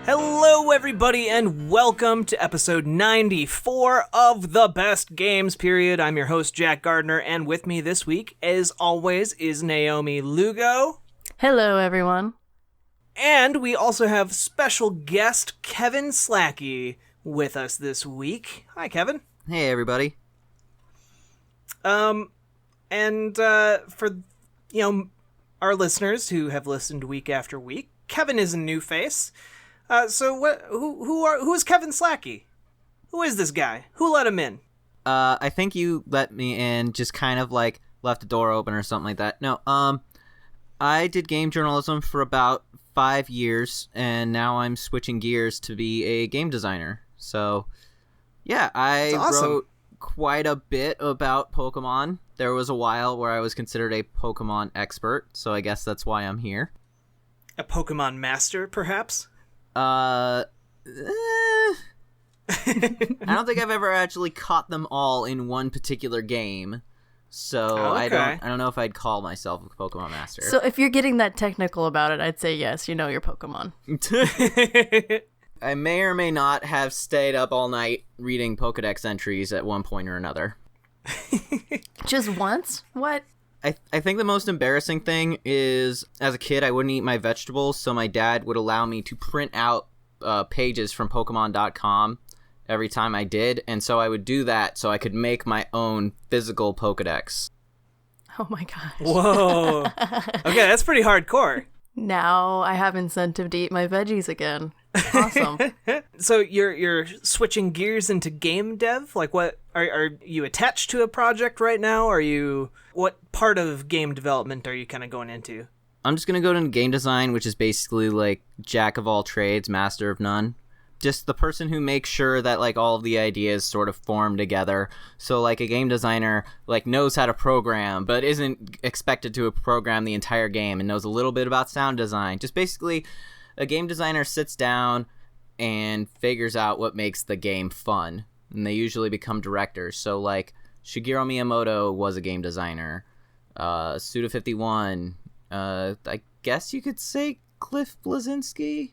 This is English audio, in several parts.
Hello, everybody, and welcome to episode 94 of The Best Games Period. I'm your host, Jack Gardner, and with me this week, as always, is Naomi Lugo. Hello, everyone. And we also have special guest Kevin Slacky with us this week. Hi, Kevin. Hey, everybody. For our listeners who have listened week after week, Kevin is a new face. Who is Kevin Slacky? Who is this guy? Who let him in? I think you let me in, just kind of like left the door open or something like that. No, I did game journalism for about 5 years, and now I'm switching gears to be a game designer. So, yeah, I wrote quite a bit about Pokemon. There was a while where I was considered a Pokemon expert, so I guess that's why I'm here. A Pokemon master, perhaps? I don't think I've ever actually caught them all in one particular game, so okay. I don't know if I'd call myself a Pokemon master. So if you're getting that technical about it, I'd say yes, you know your Pokemon. I may or may not have stayed up all night reading Pokedex entries at one point or another. Just once? What? I think the most embarrassing thing is, as a kid, I wouldn't eat my vegetables, so my dad would allow me to print out pages from Pokemon.com every time I did, and so I would do that so I could make my own physical Pokedex. Oh my gosh. Whoa. Okay, that's pretty hardcore. Now I have incentive to eat my veggies again. Awesome. So you're switching gears into game dev? Like, what are you attached to a project right now? What part of game development are you kind of going into? I'm just going to go into game design, which is basically like jack of all trades, master of none. Just the person who makes sure that like all of the ideas sort of form together. So like a game designer like knows how to program, but isn't expected to program the entire game and knows a little bit about sound design. Just basically a game designer sits down and figures out what makes the game fun. And they usually become directors. So like Shigeru Miyamoto was a game designer. Suda51. I guess you could say Cliff Bleszinski.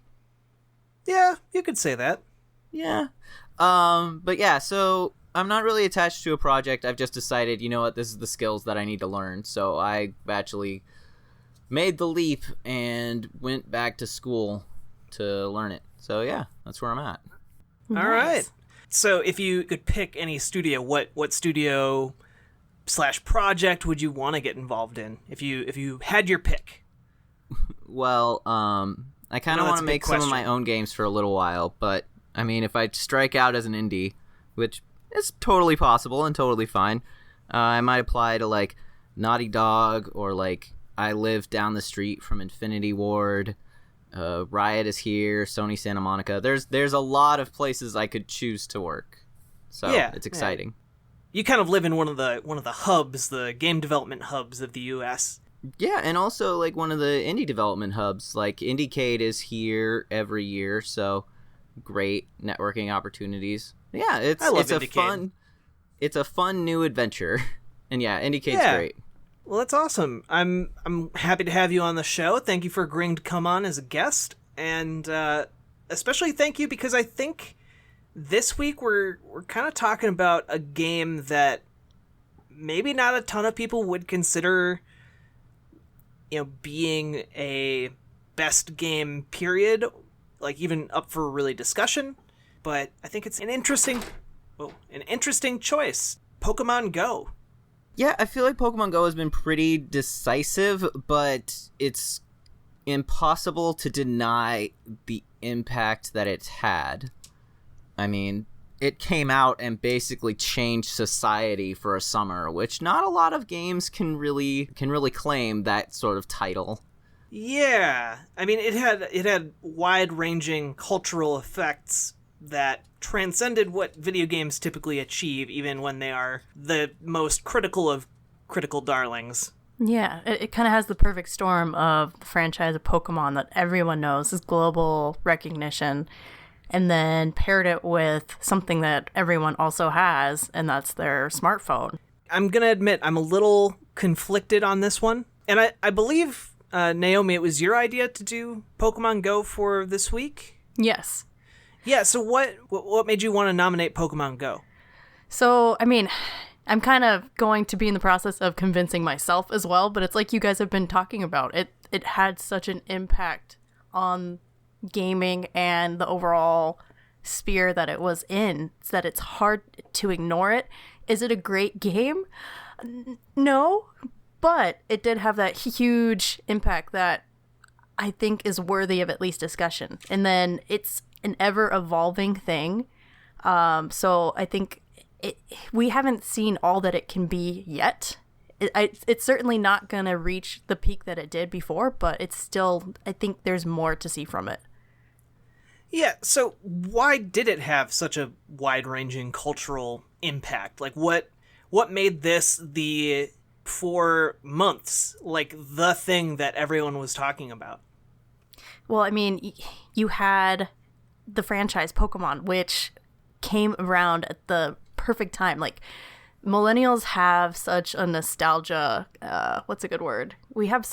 Yeah, you could say that. Yeah. But yeah, so I'm not really attached to a project. I've just decided, you know what, this is the skills that I need to learn. So I actually made the leap and went back to school to learn it. So yeah, that's where I'm at. Nice. All right. So if you could pick any studio, what studio / project would you want to get involved in if you had your pick? Well, I kind of want to make some of my own games for a little while, but I mean, if I strike out as an indie, which is totally possible and totally fine, I might apply to like Naughty Dog or like I live down the street from Infinity Ward. Riot is here, Sony Santa Monica. There's a lot of places I could choose to work, so yeah, it's exciting. Yeah. You kind of live in one of the hubs, the game development hubs of the U.S. Yeah, and also like one of the indie development hubs. Like Indiecade is here every year, so great networking opportunities. Yeah, it's a fun new adventure, and yeah, Indiecade's great. Well, that's awesome. I'm happy to have you on the show. Thank you for agreeing to come on as a guest, and especially thank you because I think this week we're kind of talking about a game that maybe not a ton of people would consider, being a best game period, like even up for really discussion. But I think it's an interesting choice. Pokemon Go. Yeah, I feel like Pokemon Go has been pretty decisive, but it's impossible to deny the impact that it's had. I mean, it came out and basically changed society for a summer, which not a lot of games can really claim that sort of title. Yeah, I mean, it had wide-ranging cultural effects that transcended what video games typically achieve, even when they are the most critical of critical darlings. Yeah, it kind of has the perfect storm of the franchise of Pokemon that everyone knows is global recognition, and then paired it with something that everyone also has, and that's their smartphone. I'm going to admit I'm a little conflicted on this one. And I believe, Naomi, it was your idea to do Pokemon Go for this week? Yes. Yeah, so what made you want to nominate Pokemon Go? So, I mean, I'm kind of going to be in the process of convincing myself as well, but it's like you guys have been talking about. It had such an impact on gaming and the overall sphere that it was in, so that it's hard to ignore it. Is it a great game? No, but it did have that huge impact that I think is worthy of at least discussion. And then it's an ever-evolving thing. So I think we haven't seen all that it can be yet. It's certainly not going to reach the peak that it did before, but it's still, I think there's more to see from it. Yeah, so why did it have such a wide-ranging cultural impact? Like, what made this for months, like, the thing that everyone was talking about? Well, I mean, you had the franchise Pokemon, which came around at the perfect time. Like, millennials have such a nostalgia, what's a good word? We have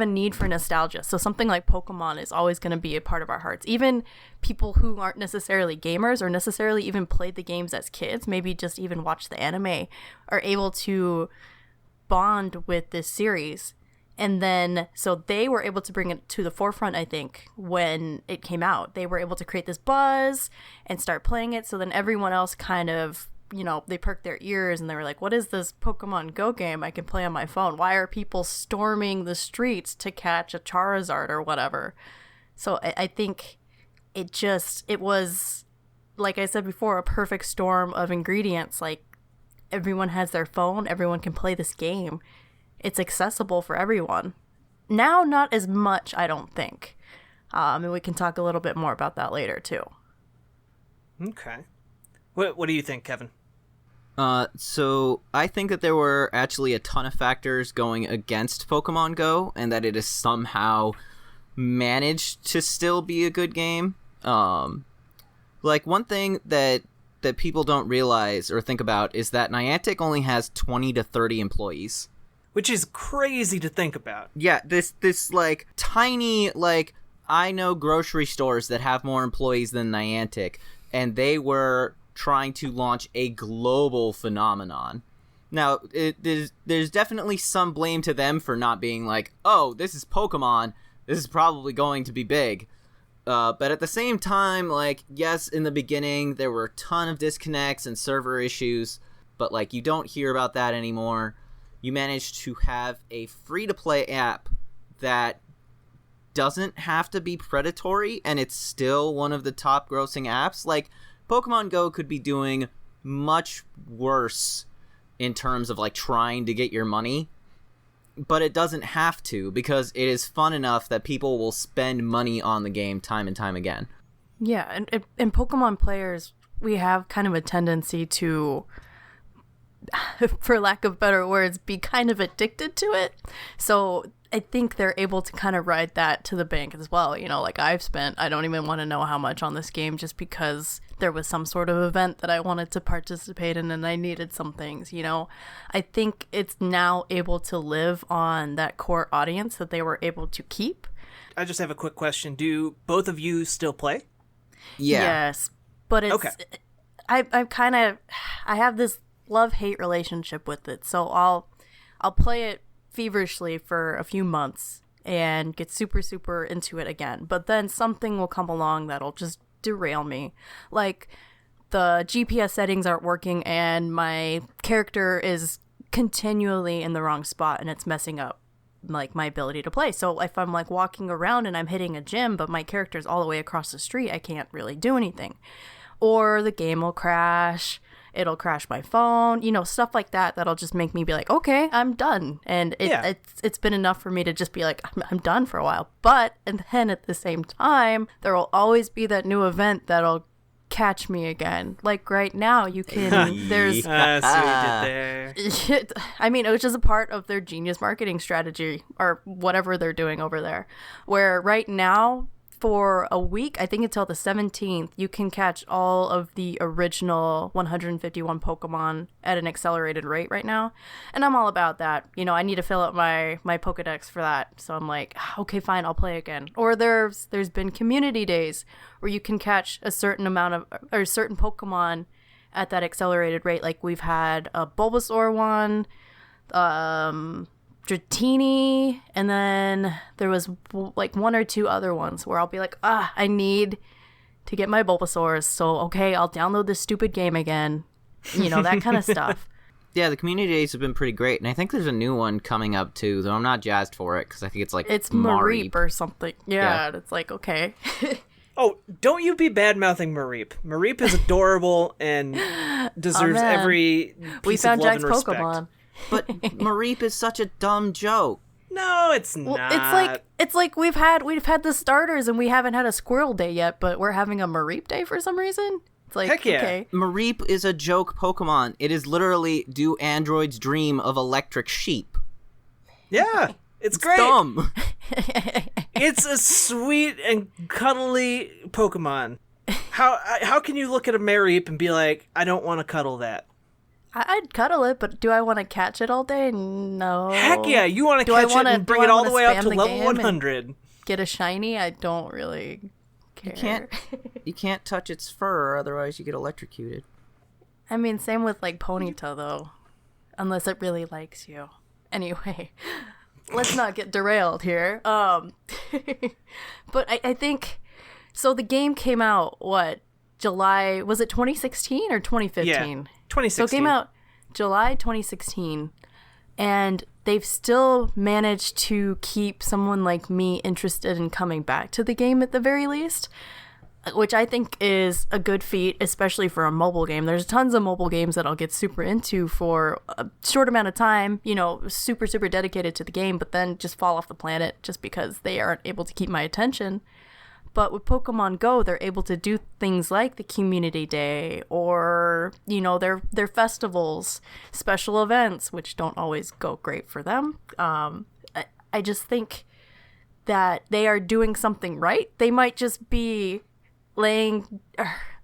a need for nostalgia. So something like Pokemon is always going to be a part of our hearts. Even people who aren't necessarily gamers or necessarily even played the games as kids, maybe just even watch the anime, are able to bond with this series. And then, so they were able to bring it to the forefront, I think, when it came out. They were able to create this buzz and start playing it. So then everyone else kind of, they perked their ears and they were like, what is this Pokemon Go game I can play on my phone? Why are people storming the streets to catch a Charizard or whatever? So I think it was, like I said before, a perfect storm of ingredients. Like, everyone has their phone. Everyone can play this game. It's accessible for everyone. Now, not as much, I don't think. And we can talk a little bit more about that later, too. Okay. What do you think, Kevin? So I think that there were actually a ton of factors going against Pokemon Go, and that it has somehow managed to still be a good game. Like, one thing that people don't realize or think about is that Niantic only has 20 to 30 employees. Which is crazy to think about. Yeah, this like tiny, like, I know grocery stores that have more employees than Niantic, and they were trying to launch a global phenomenon. Now, there's definitely some blame to them for not being like, oh, this is Pokemon, this is probably going to be big. But at the same time, like, yes, in the beginning, there were a ton of disconnects and server issues, but, like, you don't hear about that anymore. You managed to have a free-to-play app that doesn't have to be predatory, and it's still one of the top-grossing apps. Like, Pokemon Go could be doing much worse in terms of, like, trying to get your money, but it doesn't have to, because it is fun enough that people will spend money on the game time and time again. Yeah, and Pokemon players, we have kind of a tendency to, for lack of better words, be kind of addicted to it. So I think they're able to kind of ride that to the bank as well. Like, I've spent, I don't even want to know how much on this game just because there was some sort of event that I wanted to participate in and I needed some things, I think it's now able to live on that core audience that they were able to keep. I just have a quick question. Do both of you still play? Yeah. Yes, but it's, okay. I have this love-hate relationship with it. So I'll play it feverishly for a few months and get super, super into it again. But then something will come along that'll just derail me. Like, the GPS settings aren't working and my character is continually in the wrong spot and it's messing up, like, my ability to play. So if I'm, like, walking around and I'm hitting a gym, but my character's all the way across the street, I can't really do anything. Or the game will crash. It'll crash my phone, stuff like that. That'll just make me be like, okay, I'm done. And it's been enough for me to just be like, I'm done for a while. But, and then at the same time, there will always be that new event that'll catch me again. Like, right now, you can, there's... See what you did there. I mean, it was just a part of their genius marketing strategy or whatever they're doing over there. Where right now, for a week, I think until the 17th, you can catch all of the original 151 Pokemon at an accelerated rate right now. And I'm all about that. You know, I need to fill up my Pokedex for that. So I'm like, okay, fine, I'll play again. Or there's been community days where you can catch a certain amount of, or certain Pokemon at that accelerated rate. Like we've had a Bulbasaur one, Dratini, and then there was like one or two other ones where I'll be like, I need to get my Bulbasaurs, so okay, I'll download this stupid game again, you know, that kind of stuff. Yeah, the community days have been pretty great, and I think there's a new one coming up too, though I'm not jazzed for it because I think it's like Mareep or something. Yeah, it's like, okay. Oh, don't you be bad-mouthing Mareep. Mareep is adorable and deserves every piece of love and respect. Pokemon. But Mareep is such a dumb joke. No, it's not. It's like we've had the starters and we haven't had a Squirrel Day yet, but we're having a Mareep Day for some reason. It's like, heck yeah. Okay. Mareep is a joke Pokemon. It is literally do androids dream of electric sheep. Yeah, it's great. Dumb. It's a sweet and cuddly Pokemon. How can you look at a Mareep and be like, I don't want to cuddle that? I'd cuddle it, but do I want to catch it all day? No. Heck yeah, you want to catch it and bring it all the way up to level 100. Get a shiny? I don't really care. You can't touch its fur, otherwise you get electrocuted. I mean, same with like Ponyta though, unless it really likes you. Anyway, let's not get derailed here. But I think so. The game came out July? Was it 2016 or 2015? Yeah, 2016. So it came out July 2016, and they've still managed to keep someone like me interested in coming back to the game at the very least, which I think is a good feat, especially for a mobile game. There's tons of mobile games that I'll get super into for a short amount of time, you know, super, super dedicated to the game, but then just fall off the planet just because they aren't able to keep my attention. But with Pokemon Go, they're able to do things like the Community Day or, you know, their festivals, special events, which don't always go great for them. I just think that they are doing something right. They might just be laying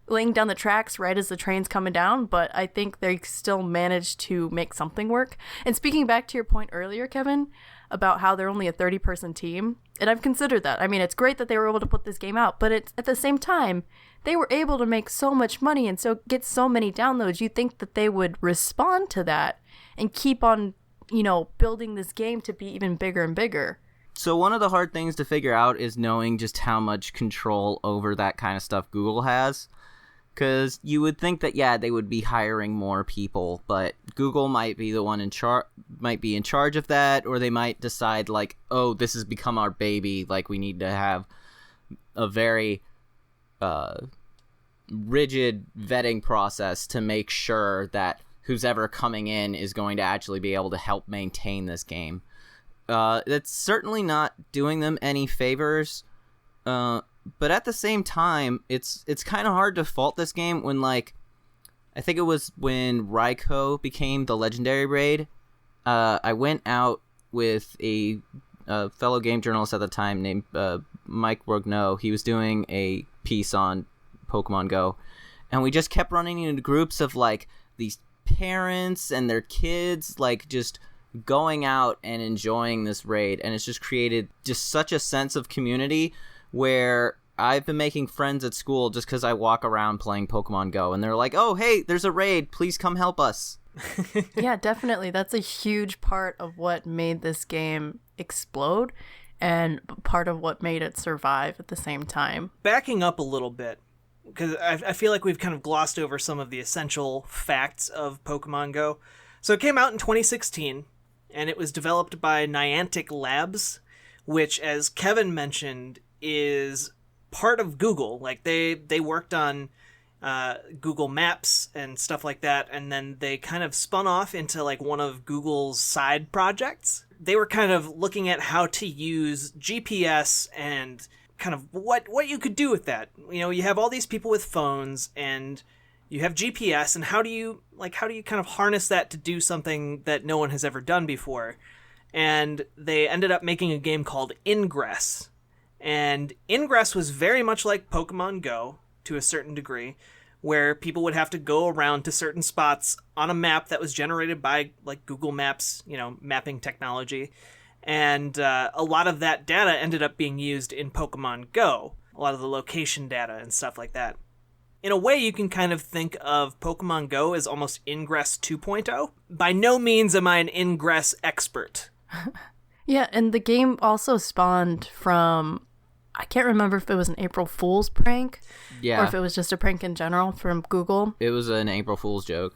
down the tracks right as the train's coming down, but I think they still managed to make something work. And speaking back to your point earlier, Kevin, about how they're only a 30-person team, and I've considered that. I mean, it's great that they were able to put this game out, but it's at the same time, they were able to make so much money and so get so many downloads. You'd think that they would respond to that and keep on, you know, building this game to be even bigger and bigger. So one of the hard things to figure out is knowing just how much control over that kind of stuff Google has. Because you would think that, yeah, they would be hiring more people, but Google might be the one in charge of that, or they might decide, like, oh, this has become our baby, like, we need to have a very rigid vetting process to make sure that who's ever coming in is going to actually be able to help maintain this game. That's certainly not doing them any favors, but at the same time, it's kind of hard to fault this game when, like, I think it was when Raikou became the legendary raid. I went out with a fellow game journalist at the time named Mike Rogneau. He was doing a piece on Pokemon Go, and we just kept running into groups of, like, these parents and their kids, like, just going out and enjoying this raid, and it's just created just such a sense of community where I've been making friends at school just because I walk around playing Pokemon Go, and they're like, oh, hey, there's a raid, please come help us. Yeah, definitely. That's a huge part of what made this game explode and part of what made it survive at the same time. Backing up a little bit, because I feel like we've kind of glossed over some of the essential facts of Pokemon Go. So it came out in 2016, and it was developed by Niantic Labs, which, as Kevin mentioned, is part of Google. Like, they worked on Google Maps and stuff like that, and then they kind of spun off into, like, one of Google's side projects. They were kind of looking at how to use GPS and kind of what you could do with that. You know, you have all these people with phones, and you have GPS, and how do you kind of harness that to do something that no one has ever done before? And they ended up making a game called Ingress. And Ingress was very much like Pokemon Go to a certain degree, where people would have to go around to certain spots on a map that was generated by like Google Maps, mapping technology. And a lot of that data ended up being used in Pokemon Go, a lot of the location data and stuff like that. In a way, you can kind of think of Pokemon Go as almost Ingress 2.0. By no means am I an Ingress expert. Yeah, and the game also spawned from, I can't remember if it was an April Fool's prank, or if it was just a prank in general from Google. It was an April Fool's joke.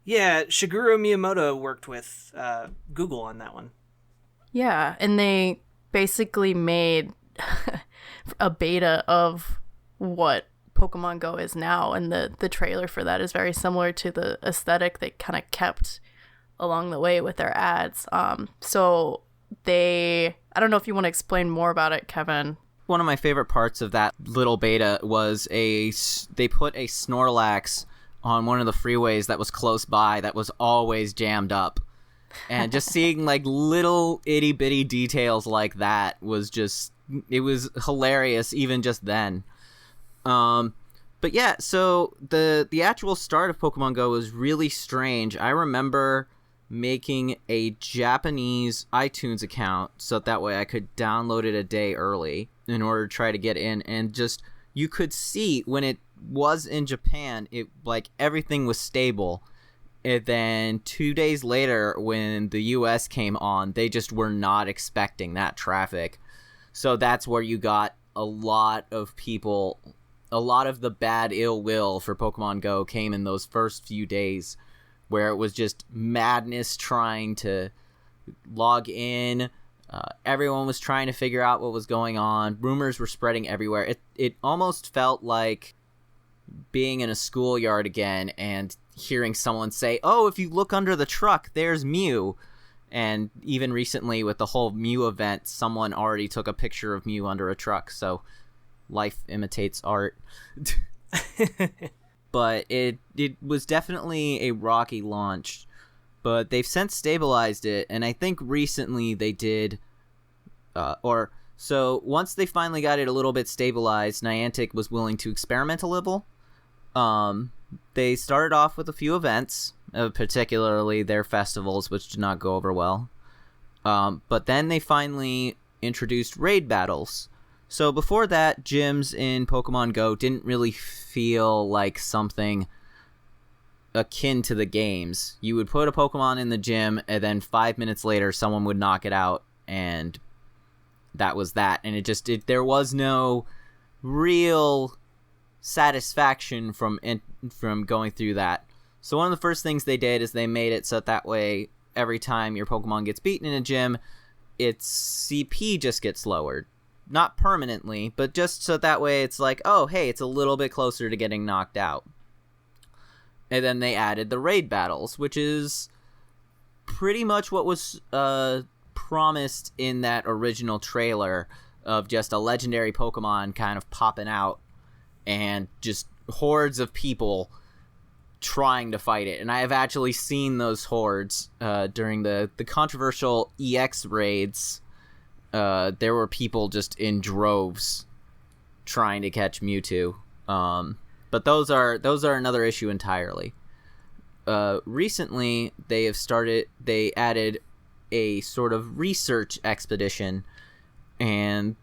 Yeah, Shigeru Miyamoto worked with Google on that one. Yeah, and they basically made a beta of what Pokemon Go is now, and the trailer for that is very similar to the aesthetic they kind of kept along the way with their ads. So I don't know if you want to explain more about it, Kevin. One of my favorite parts of that little beta was they put a Snorlax on one of the freeways that was close by that was always jammed up. And just seeing like little itty bitty details like that was it was hilarious even just then. But yeah, so the actual start of Pokemon Go was really strange. I remember making a Japanese iTunes account so that way I could download it a day early in order to try to get in, and just you could see when it was in Japan, it like everything was stable. And then 2 days later when the US came on, they just were not expecting that traffic. So that's where you got a lot of people, a lot of the bad ill will for Pokemon Go came in those first few days, where it was just madness trying to log in. Everyone was trying to figure out what was going on. Rumors were spreading everywhere. It almost felt like being in a schoolyard again and hearing someone say, "Oh, if you look under the truck, there's Mew." And even recently with the whole Mew event, someone already took a picture of Mew under a truck. So life imitates art. But it was definitely a rocky launch. But they've since stabilized it, and I think recently they did, so once they finally got it a little bit stabilized, Niantic was willing to experiment a little. They started off with a few events, particularly their festivals, which did not go over well. But then they finally introduced raid battles. So before that, gyms in Pokemon Go didn't really feel like something akin to the games. You would put a Pokemon in the gym, and then 5 minutes later, someone would knock it out, and that was that. And there was no real satisfaction from going through that. So one of the first things they did is they made it so that way every time your Pokemon gets beaten in a gym, its CP just gets lowered. Not permanently, but just so that way it's like, oh, hey, it's a little bit closer to getting knocked out. And then they added the raid battles, which is pretty much what was promised in that original trailer of just a legendary Pokemon kind of popping out and just hordes of people trying to fight it. And I have actually seen those hordes during the controversial EX raids. There were people just in droves trying to catch Mewtwo. But those are another issue entirely. Recently, they added a sort of research expedition and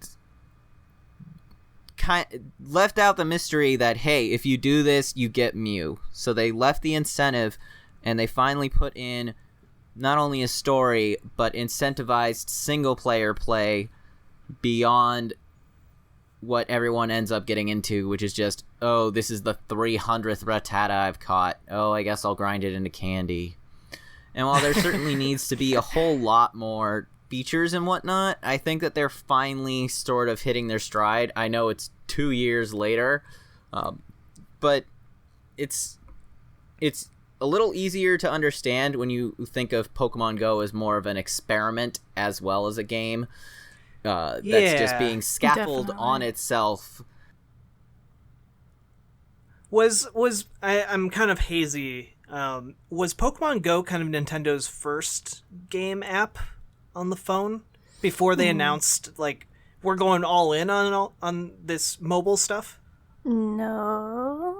left out the mystery that, hey, if you do this, you get Mew. So they left the incentive, and they finally put in not only a story, but incentivized single-player play beyond what everyone ends up getting into, which is just, oh, this is the 300th Rattata I've caught. Oh, I guess I'll grind it into candy. And while there certainly needs to be a whole lot more features and whatnot, I think that they're finally sort of hitting their stride. I know it's 2 years later, but it's a little easier to understand when you think of Pokemon Go as more of an experiment as well as a game. That's just being scaffolded Definitely. on itself. I'm kind of hazy. Was Pokemon Go kind of Nintendo's first game app on the phone before they announced like we're going all in on this mobile stuff? No.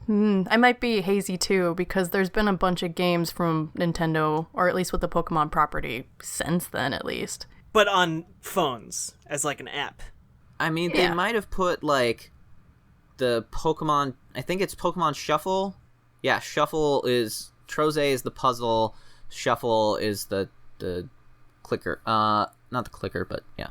I might be hazy too, because there's been a bunch of games from Nintendo, or at least with the Pokemon property, since then at least. But on phones, as like an app. I mean, they might have put, like, the Pokemon... I think it's Pokemon Shuffle. Yeah, Shuffle is... Troze is the puzzle. Shuffle is the clicker. Not the clicker, but yeah.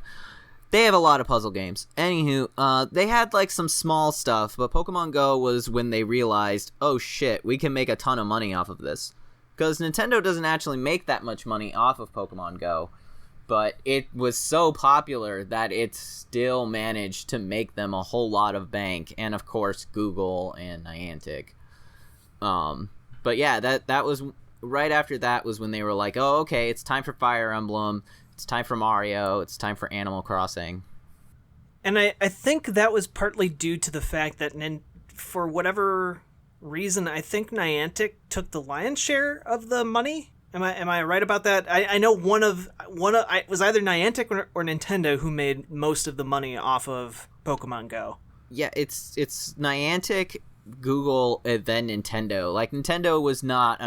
They have a lot of puzzle games. Anywho, they had, like, some small stuff, but Pokemon Go was when they realized, oh shit, we can make a ton of money off of this. Because Nintendo doesn't actually make that much money off of Pokemon Go, but it was so popular that it still managed to make them a whole lot of bank, and of course Google and Niantic. But yeah, that was right after that was when they were like, oh, okay, it's time for Fire Emblem, it's time for Mario, it's time for Animal Crossing. And I think that was partly due to the fact that for whatever reason, I think Niantic took the lion's share of the money. Am I right about that? I know one of was either Niantic or Nintendo who made most of the money off of Pokemon Go. Yeah, it's Niantic, Google, and then Nintendo. Like, Nintendo was not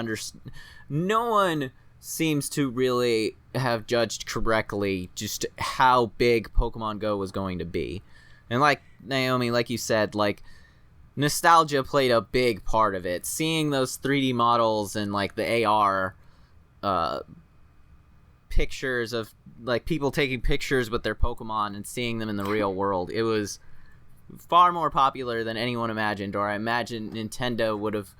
no one seems to really have judged correctly just how big Pokemon Go was going to be. And like Naomi, like you said, like, nostalgia played a big part of it. Seeing those 3D models and like the AR pictures of like people taking pictures with their Pokemon and seeing them in the real world, it was far more popular than anyone imagined, or I imagine Nintendo would have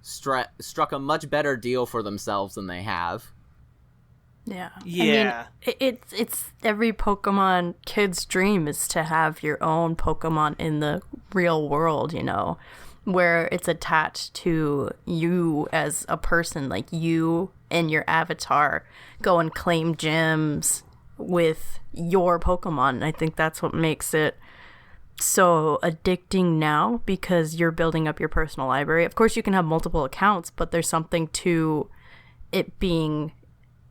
struck a much better deal for themselves than they have. Yeah. I mean, it's every Pokemon kid's dream is to have your own Pokemon in the real world, you know, where it's attached to you as a person, like you and your avatar go and claim gyms with your Pokemon. And I think that's what makes it so addicting now, because you're building up your personal library. Of course, you can have multiple accounts, but there's something to it being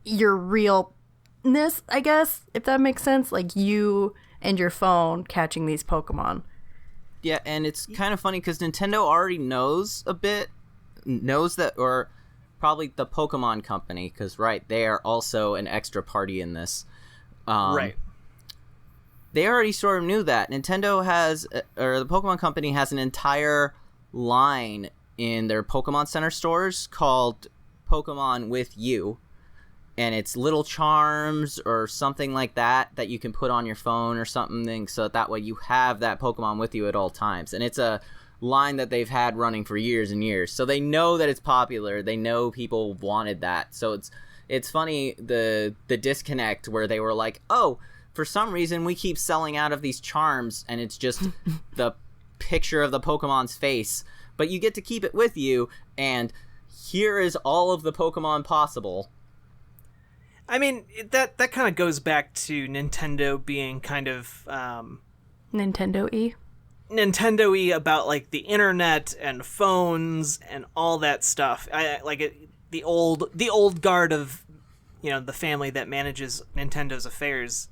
your realness, I guess, if that makes sense. Like you and your phone catching these Pokemon. Yeah, and it's kind of funny because Nintendo already knows that, or probably the Pokemon Company, because, right, they are also an extra party in this. Right. They already sort of knew that. Nintendo has, or the Pokemon Company has an entire line in their Pokemon Center stores called Pokemon With You. And it's little charms or something like that you can put on your phone or something, so that way you have that Pokemon with you at all times. And it's a line that they've had running for years and years. So they know that it's popular. They know people wanted that. So it's funny, the disconnect where they were like, oh, for some reason we keep selling out of these charms and it's just the picture of the Pokemon's face, but you get to keep it with you, and here is all of the Pokemon possible. I mean, that kind of goes back to Nintendo being kind of Nintendo-y about like the internet and phones and all that stuff. The old guard of, you know, the family that manages Nintendo's affairs,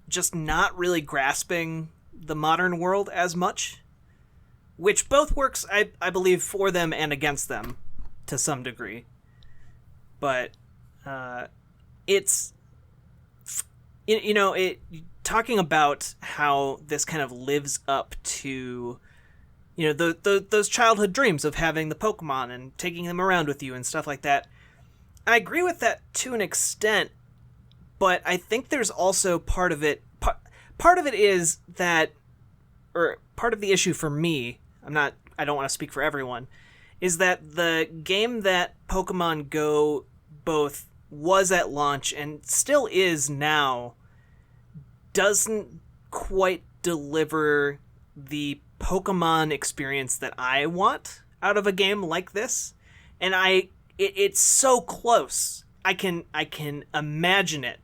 just not really grasping the modern world as much, which both works, I believe, for them and against them to some degree. But it's, you know, talking about how this kind of lives up to, you know, those childhood dreams of having the Pokemon and taking them around with you and stuff like that. I agree with that to an extent, but I think there's also part of it is that, or part of the issue for me, I don't want to speak for everyone, is that the game that Pokemon Go both was at launch and still is now doesn't quite deliver the Pokemon experience that I want out of a game like this. And it's so close. I can imagine it.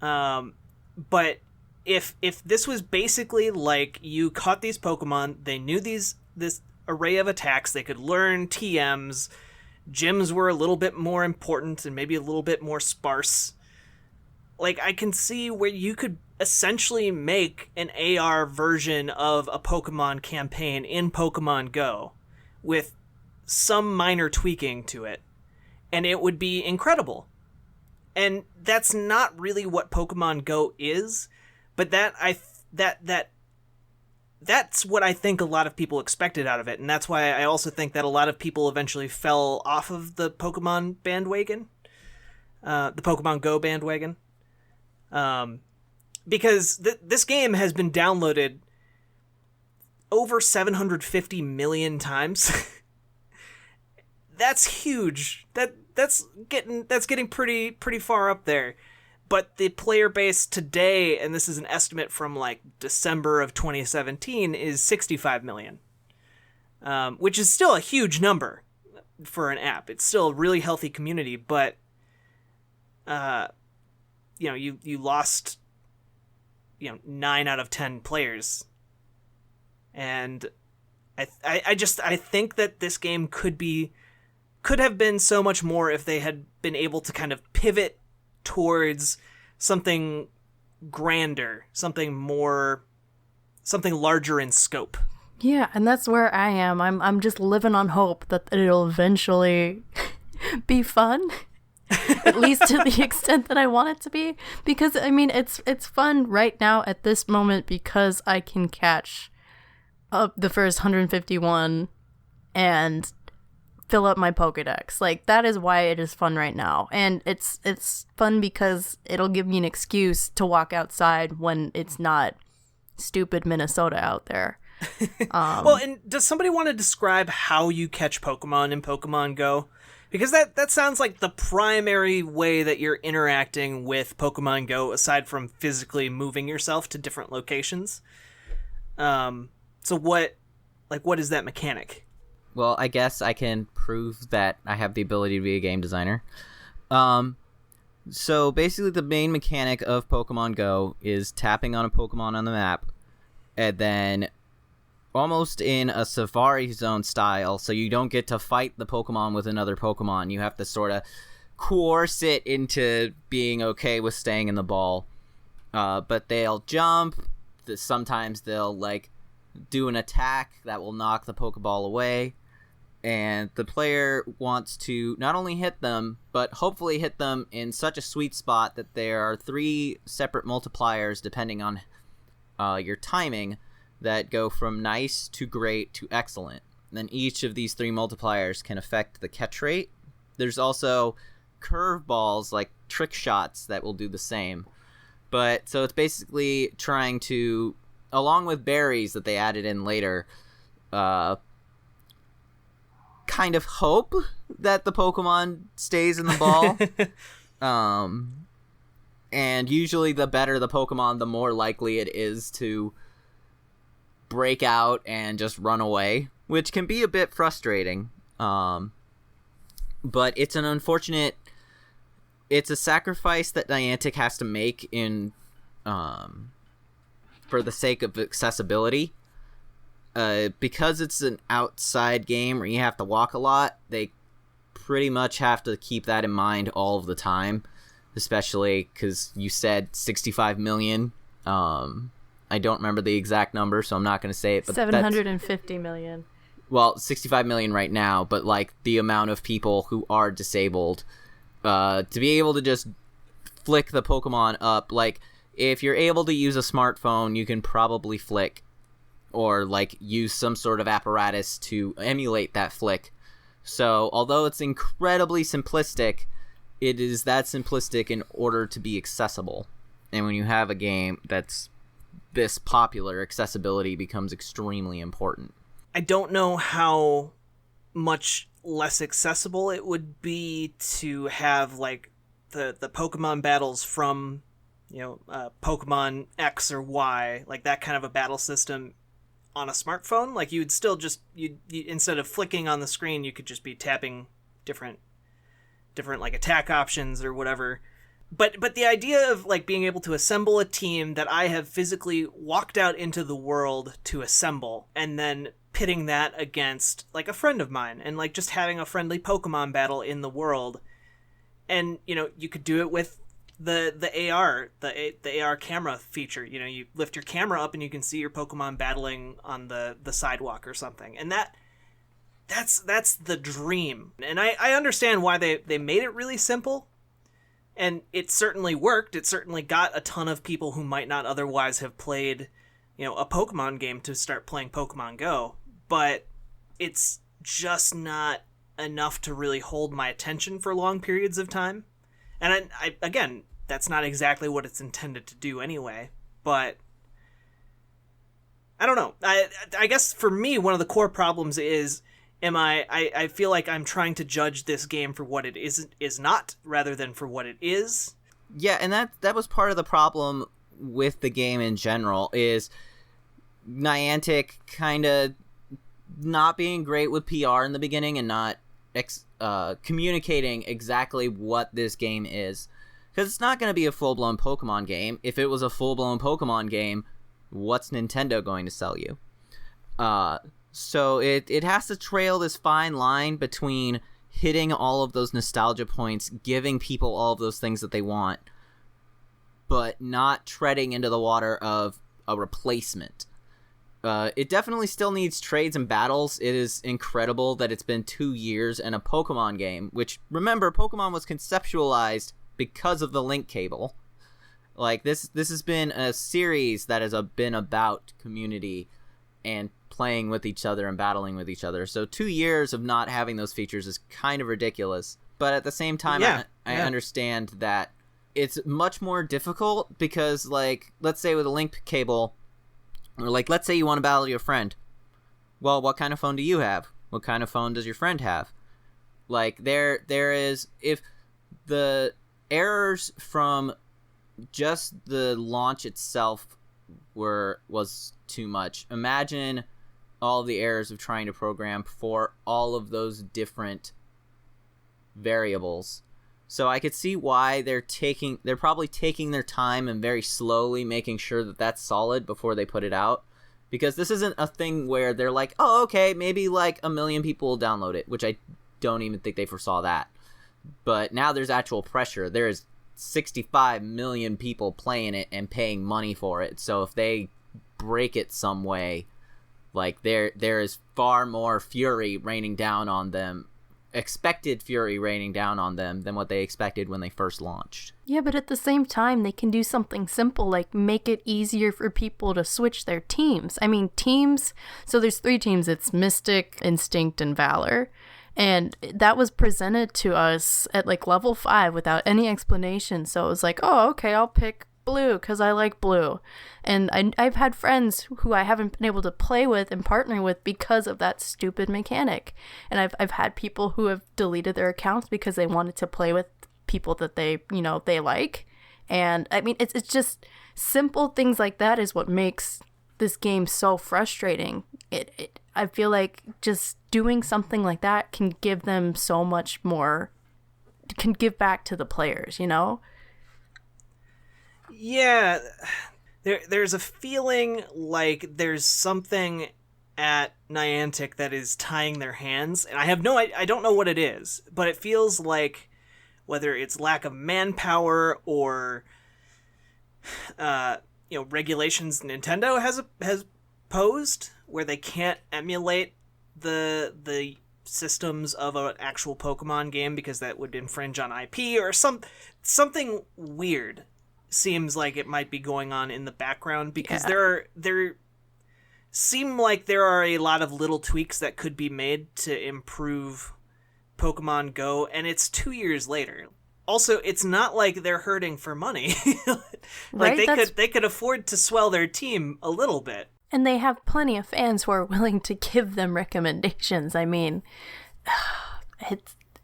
But if this was basically like you caught these Pokemon, they knew this array of attacks, they could learn TMs, gyms were a little bit more important and maybe a little bit more sparse. like I can see where you could essentially make an AR version of a Pokemon campaign in Pokemon Go with some minor tweaking to it, and it would be incredible. And that's not really what Pokemon Go is, but that's what I think a lot of people expected out of it, and that's why I also think that a lot of people eventually fell off of the Pokemon bandwagon, the Pokemon Go bandwagon, because this game has been downloaded over 750 million times. That's huge. That's getting pretty far up there. But the player base today, and this is an estimate from like December of 2017, is 65 million, which is still a huge number for an app. It's still a really healthy community, but you lost 9 out of 10 players, and I think that this game could have been so much more if they had been able to kind of pivot towards something grander, something larger in scope. Yeah, and that's where I am. I'm just living on hope that it'll eventually be fun. At least to the extent that I want it to be. Because I mean it's fun right now at this moment because I can catch up the first 151 and fill up my Pokedex. Like, that is why it is fun right now. And it's fun because it'll give me an excuse to walk outside when it's not stupid Minnesota out there. Well, and does somebody want to describe how you catch Pokemon in Pokemon Go? Because that sounds like the primary way that you're interacting with Pokemon Go, aside from physically moving yourself to different locations. So what is that mechanic? Well, I guess I can prove that I have the ability to be a game designer. So basically the main mechanic of Pokemon Go is tapping on a Pokemon on the map, and then almost in a Safari Zone style, so you don't get to fight the Pokemon with another Pokemon. You have to sort of coerce it into being okay with staying in the ball. But they'll jump. Sometimes they'll, like, do an attack that will knock the Pokeball away. And the player wants to not only hit them, but hopefully hit them in such a sweet spot that there are 3 separate multipliers, depending on your timing, that go from nice to great to excellent. And then each of these 3 multipliers can affect the catch rate. There's also curveballs, like trick shots, that will do the same. But so it's basically trying to, along with berries that they added in later, kind of hope that the Pokemon stays in the ball. And usually the better the Pokemon, the more likely it is to break out and just run away, which can be a bit frustrating. But it's an unfortunate... It's a sacrifice that Niantic has to make in for the sake of accessibility. Because it's an outside game where you have to walk a lot, they pretty much have to keep that in mind all of the time, especially because you said 65 million. I don't remember the exact number, so I'm not going to say it. But 750 million. Well, 65 million right now, but like the amount of people who are disabled, to be able to just flick the Pokemon up, like if you're able to use a smartphone, you can probably flick, or like use some sort of apparatus to emulate that flick. So although it's incredibly simplistic, it is that simplistic in order to be accessible. And when you have a game that's this popular, accessibility becomes extremely important. I don't know how much less accessible it would be to have like the Pokemon battles from Pokemon X or Y, like that kind of a battle system on a smartphone. Like you would still just you instead of flicking on the screen, you could just be tapping different like attack options or whatever. But the idea of like being able to assemble a team that I have physically walked out into the world to assemble, and then pitting that against like a friend of mine, and like just having a friendly Pokemon battle in the world, and you could do it with the AR, the AR camera feature. You know, you lift your camera up and you can see your Pokemon battling on the sidewalk or something, and that's the dream. And I understand why they made it really simple, and it certainly worked. It certainly got a ton of people who might not otherwise have played, you know, a Pokemon game to start playing Pokemon Go, but it's just not enough to really hold my attention for long periods of time. And I again, that's not exactly what it's intended to do anyway, but I don't know. I guess for me, one of the core problems is, I feel like I'm trying to judge this game for what it is not, rather than for what it is. Yeah, and that was part of the problem with the game in general, is Niantic kind of not being great with PR in the beginning and not communicating exactly what this game is. Because it's not going to be a full-blown Pokemon game. If it was a full-blown Pokemon game, what's Nintendo going to sell you? So it has to trail this fine line between hitting all of those nostalgia points, giving people all of those things that they want, but not treading into the water of a replacement. It definitely still needs trades and battles. It is incredible that it's been 2 years and a Pokemon game, which, remember, Pokemon was conceptualized because of the link cable. Like, this has been a series that has been about community and playing with each other and battling with each other. So 2 years of not having those features is kind of ridiculous. But at the same time, I understand that it's much more difficult because, like, let's say with a link cable, or like, let's say you want to battle your friend. Well, what kind of phone do you have? What kind of phone does your friend have? Like, there is, if the errors from just the launch itself was too much, imagine all the errors of trying to program for all of those different variables. So I could see why they're probably taking their time and very slowly making sure that that's solid before they put it out, because this isn't a thing where they're like, oh, okay, maybe like 1 million people will download it, which I don't even think they foresaw that. But now there's actual pressure. There is 65 million people playing it and paying money for it. So if they break it some way, like, there is far more fury raining down on them, expected fury raining down on them, than what they expected when they first launched. Yeah, but at the same time, they can do something simple, like make it easier for people to switch their teams. I mean, teams, so there's 3 teams. It's Mystic, Instinct, and Valor. And that was presented to us at like level 5 without any explanation. So it was like, oh, okay, I'll pick blue because I like blue. And I've had friends who I haven't been able to play with and partner with because of that stupid mechanic. And I've had people who have deleted their accounts because they wanted to play with people that they like. And I mean, it's just simple things like that is what makes this game so frustrating. I feel like just doing something like that can give them so much more, can give back to the players, you know? Yeah, there's a feeling like there's something at Niantic that is tying their hands, and I don't know what it is, but it feels like, whether it's lack of manpower or regulations Nintendo has posed, where they can't emulate the systems of an actual Pokemon game because that would infringe on IP, or something weird seems like it might be going on in the background, because there seem like there are a lot of little tweaks that could be made to improve Pokemon Go, and it's 2 years later. Also, it's not like they're hurting for money. Like, right? They could afford to swell their team a little bit. And they have plenty of fans who are willing to give them recommendations. I mean,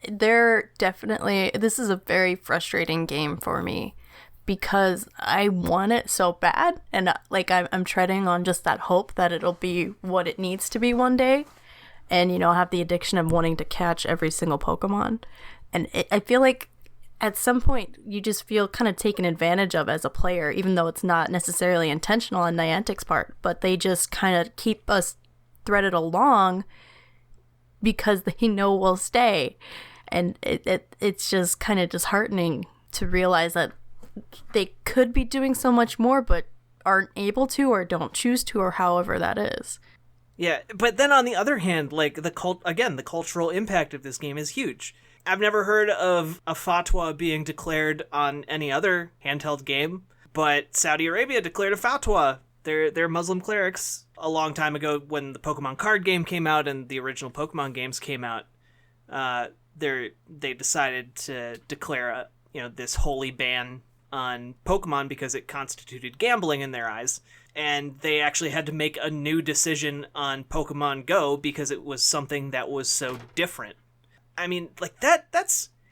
this is a very frustrating game for me, because I want it so bad, and like I'm treading on just that hope that it'll be what it needs to be one day, and have the addiction of wanting to catch every single Pokemon. And I feel like at some point you just feel kind of taken advantage of as a player, even though it's not necessarily intentional on Niantic's part, but they just kind of keep us threaded along because they know we'll stay. And it's just kind of disheartening to realize that they could be doing so much more, but aren't able to or don't choose to, or however that is. Yeah, but then on the other hand, like the cultural impact of this game is huge. I've never heard of a fatwa being declared on any other handheld game, but Saudi Arabia declared a fatwa. They're Muslim clerics a long time ago when the Pokemon card game came out and the original Pokemon games came out. They decided to declare this holy ban on Pokemon because it constituted gambling in their eyes. And they actually had to make a new decision on Pokemon Go because it was something that was so different. I mean, like it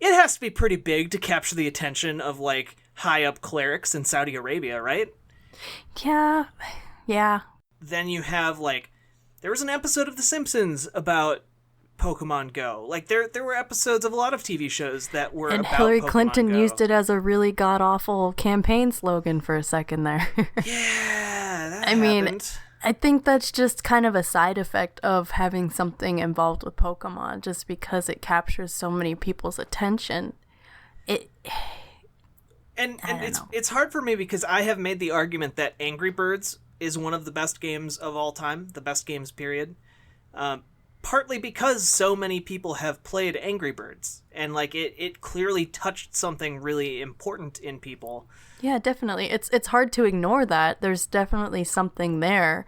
has to be pretty big to capture the attention of like high up clerics in Saudi Arabia, right? Yeah. Then you have there was an episode of The Simpsons about Pokemon Go. Like there were episodes of a lot of TV shows that were and about Hillary Pokemon Clinton Go. used it as a really god-awful campaign slogan for a second there. Yeah, that I mean, happened. I think that's just kind of a side effect of having something involved with Pokemon, just because it captures so many people's attention. And it's hard for me because I have made the argument that Angry Birds is one of the best games of all time, the best games period. Partly because so many people have played Angry Birds, and it clearly touched something really important in people. Yeah, definitely. It's hard to ignore that. There's definitely something there.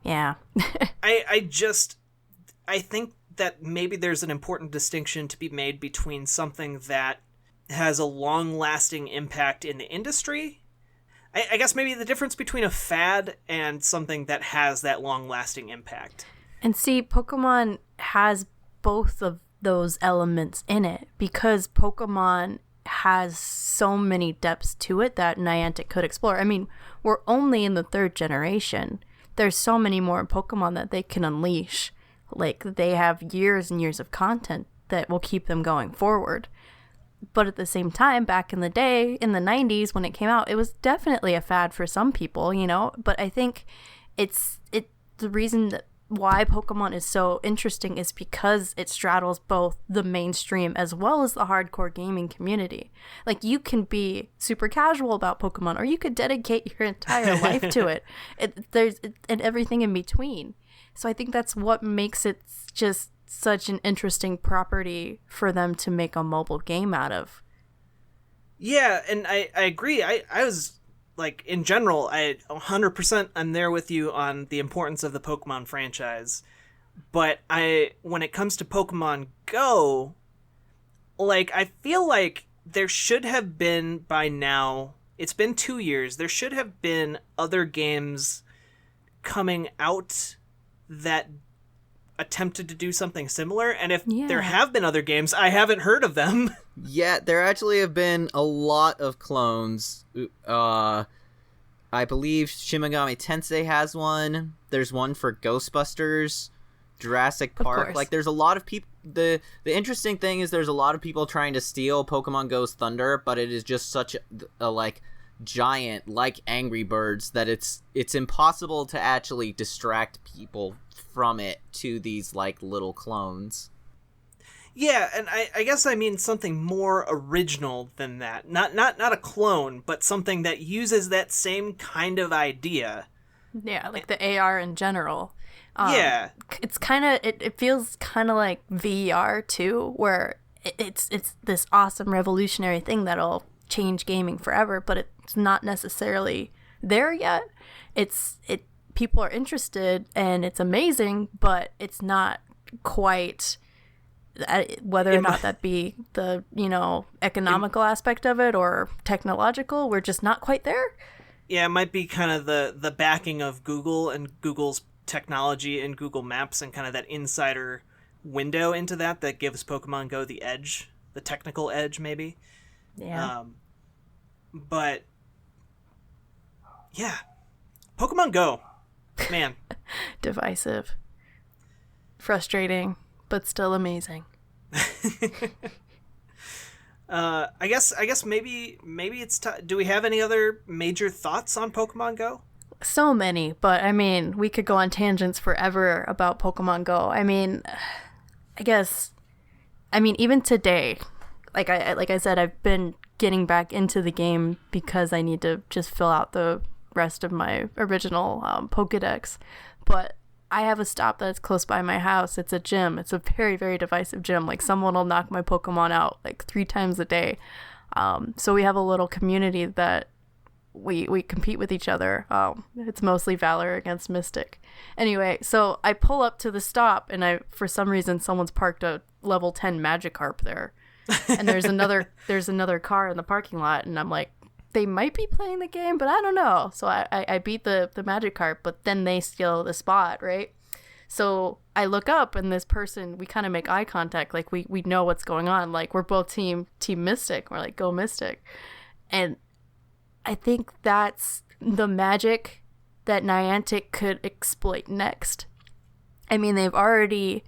Yeah. I think that maybe there's an important distinction to be made between something that has a long-lasting impact in the industry. I guess maybe the difference between a fad and something that has that long-lasting impact. And see, Pokemon has both of those elements in it, because Pokemon has so many depths to it that Niantic could explore. I mean, we're only in the 3rd generation. There's so many more Pokemon that they can unleash. Like, they have years and years of content that will keep them going forward. But at the same time, back in the day, in the 90s when it came out, it was definitely a fad for some people, But I think the reason that why Pokemon is so interesting is because it straddles both the mainstream as well as the hardcore gaming community. Like, you can be super casual about Pokemon, or you could dedicate your entire life to it. And everything in between. So I think that's what makes it just such an interesting property for them to make a mobile game out of. Yeah, and I agree. I was in general, I 100% I'm there with you on the importance of the Pokemon franchise. But when it comes to Pokemon Go, I feel like there should have been by now, it's been 2 years, there should have been other games coming out that attempted to do something similar, and if there have been other games, I haven't heard of them. Yeah, there actually have been a lot of clones. I believe Shin Megami Tensei has one. There's one for Ghostbusters, Jurassic Park. There's a lot of people. The interesting thing is there's a lot of people trying to steal Pokemon Go's thunder, but it is just such a giant, like Angry Birds, that it's impossible to actually distract people from it to these little clones. Yeah, and I guess I mean something more original than that. Not a clone, but something that uses that same kind of idea. Yeah, like the AR in general. Yeah. It's kind of, it feels kind of like VR too, where it's this awesome revolutionary thing that'll change gaming forever, but it's not necessarily there yet. People are interested and it's amazing, but it's not quite, whether or not that be the economical aspect of it or technological, we're just not quite there. Yeah, it might be kind of the backing of Google and Google's technology and Google Maps and kind of that insider window into that gives Pokemon Go the edge, the technical edge maybe. Yeah. But yeah, Pokemon Go, man. Divisive, frustrating, but still amazing. I guess maybe it's do we have any other major thoughts on Pokemon Go? So many, but I mean, we could go on tangents forever about Pokemon Go. I mean, even today, like I said, I've been getting back into the game because I need to just fill out the rest of my original Pokedex. But I have a stop that's close by my house. It's a gym. It's a very, very divisive gym. Like, someone will knock my Pokemon out like 3 times a day. So we have a little community that we compete with each other. It's mostly Valor against Mystic. Anyway, so I pull up to the stop, and for some reason someone's parked a level 10 Magikarp there. And there's another car in the parking lot, and I'm like, they might be playing the game, but I don't know. So I beat the Magikarp, but then they steal the spot, right? So I look up, and this person, we kind of make eye contact, like we know what's going on. Like, we're both team Mystic. We're like, go Mystic. And I think that's the magic that Niantic could exploit next. I mean, they've already,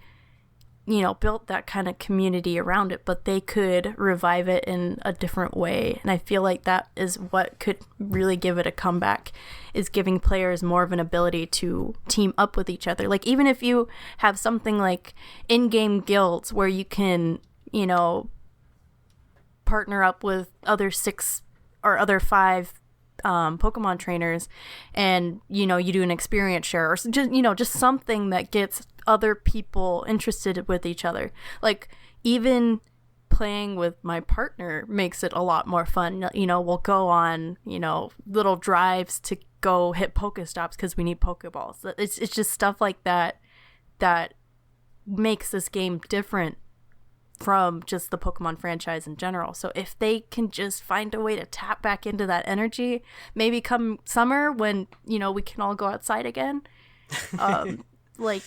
built that kind of community around it, but they could revive it in a different way. And I feel like that is what could really give it a comeback, is giving players more of an ability to team up with each other. Like, even if you have something like in-game guilds where you can, partner up with other 6 or other 5 Pokemon trainers, and you do an experience share, or just something that gets other people interested with each other. Like, even playing with my partner makes it a lot more fun. We'll go on little drives to go hit Pokestops because we need Pokeballs. It's just stuff like that makes this game different from just the Pokemon franchise in general. So if they can just find a way to tap back into that energy, maybe come summer when, we can all go outside again. Like,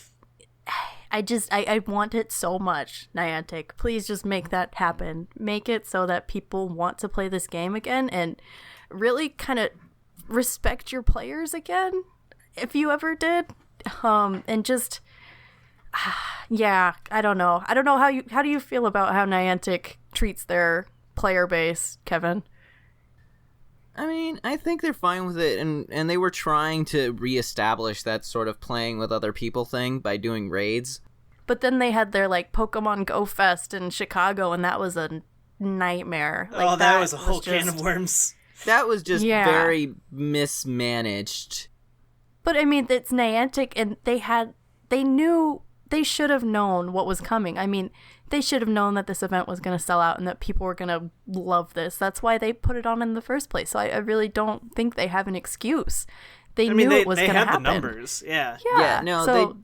I want it so much, Niantic. Please just make that happen. Make it so that people want to play this game again, and really kind of respect your players again, if you ever did. And just... yeah, I don't know. How do you feel about how Niantic treats their player base, Kevin? I mean, I think they're fine with it, and they were trying to reestablish that sort of playing with other people thing by doing raids. But then they had their, like, Pokemon Go Fest in Chicago, and that was a nightmare. Like, that was a whole can of worms. That was just very mismanaged. But, I mean, it's Niantic, and they should have known what was coming. I mean, they should have known that this event was going to sell out and that people were going to love this. That's why they put it on in the first place. So I really don't think they have an excuse. They knew it was going to happen. They had the numbers, yeah.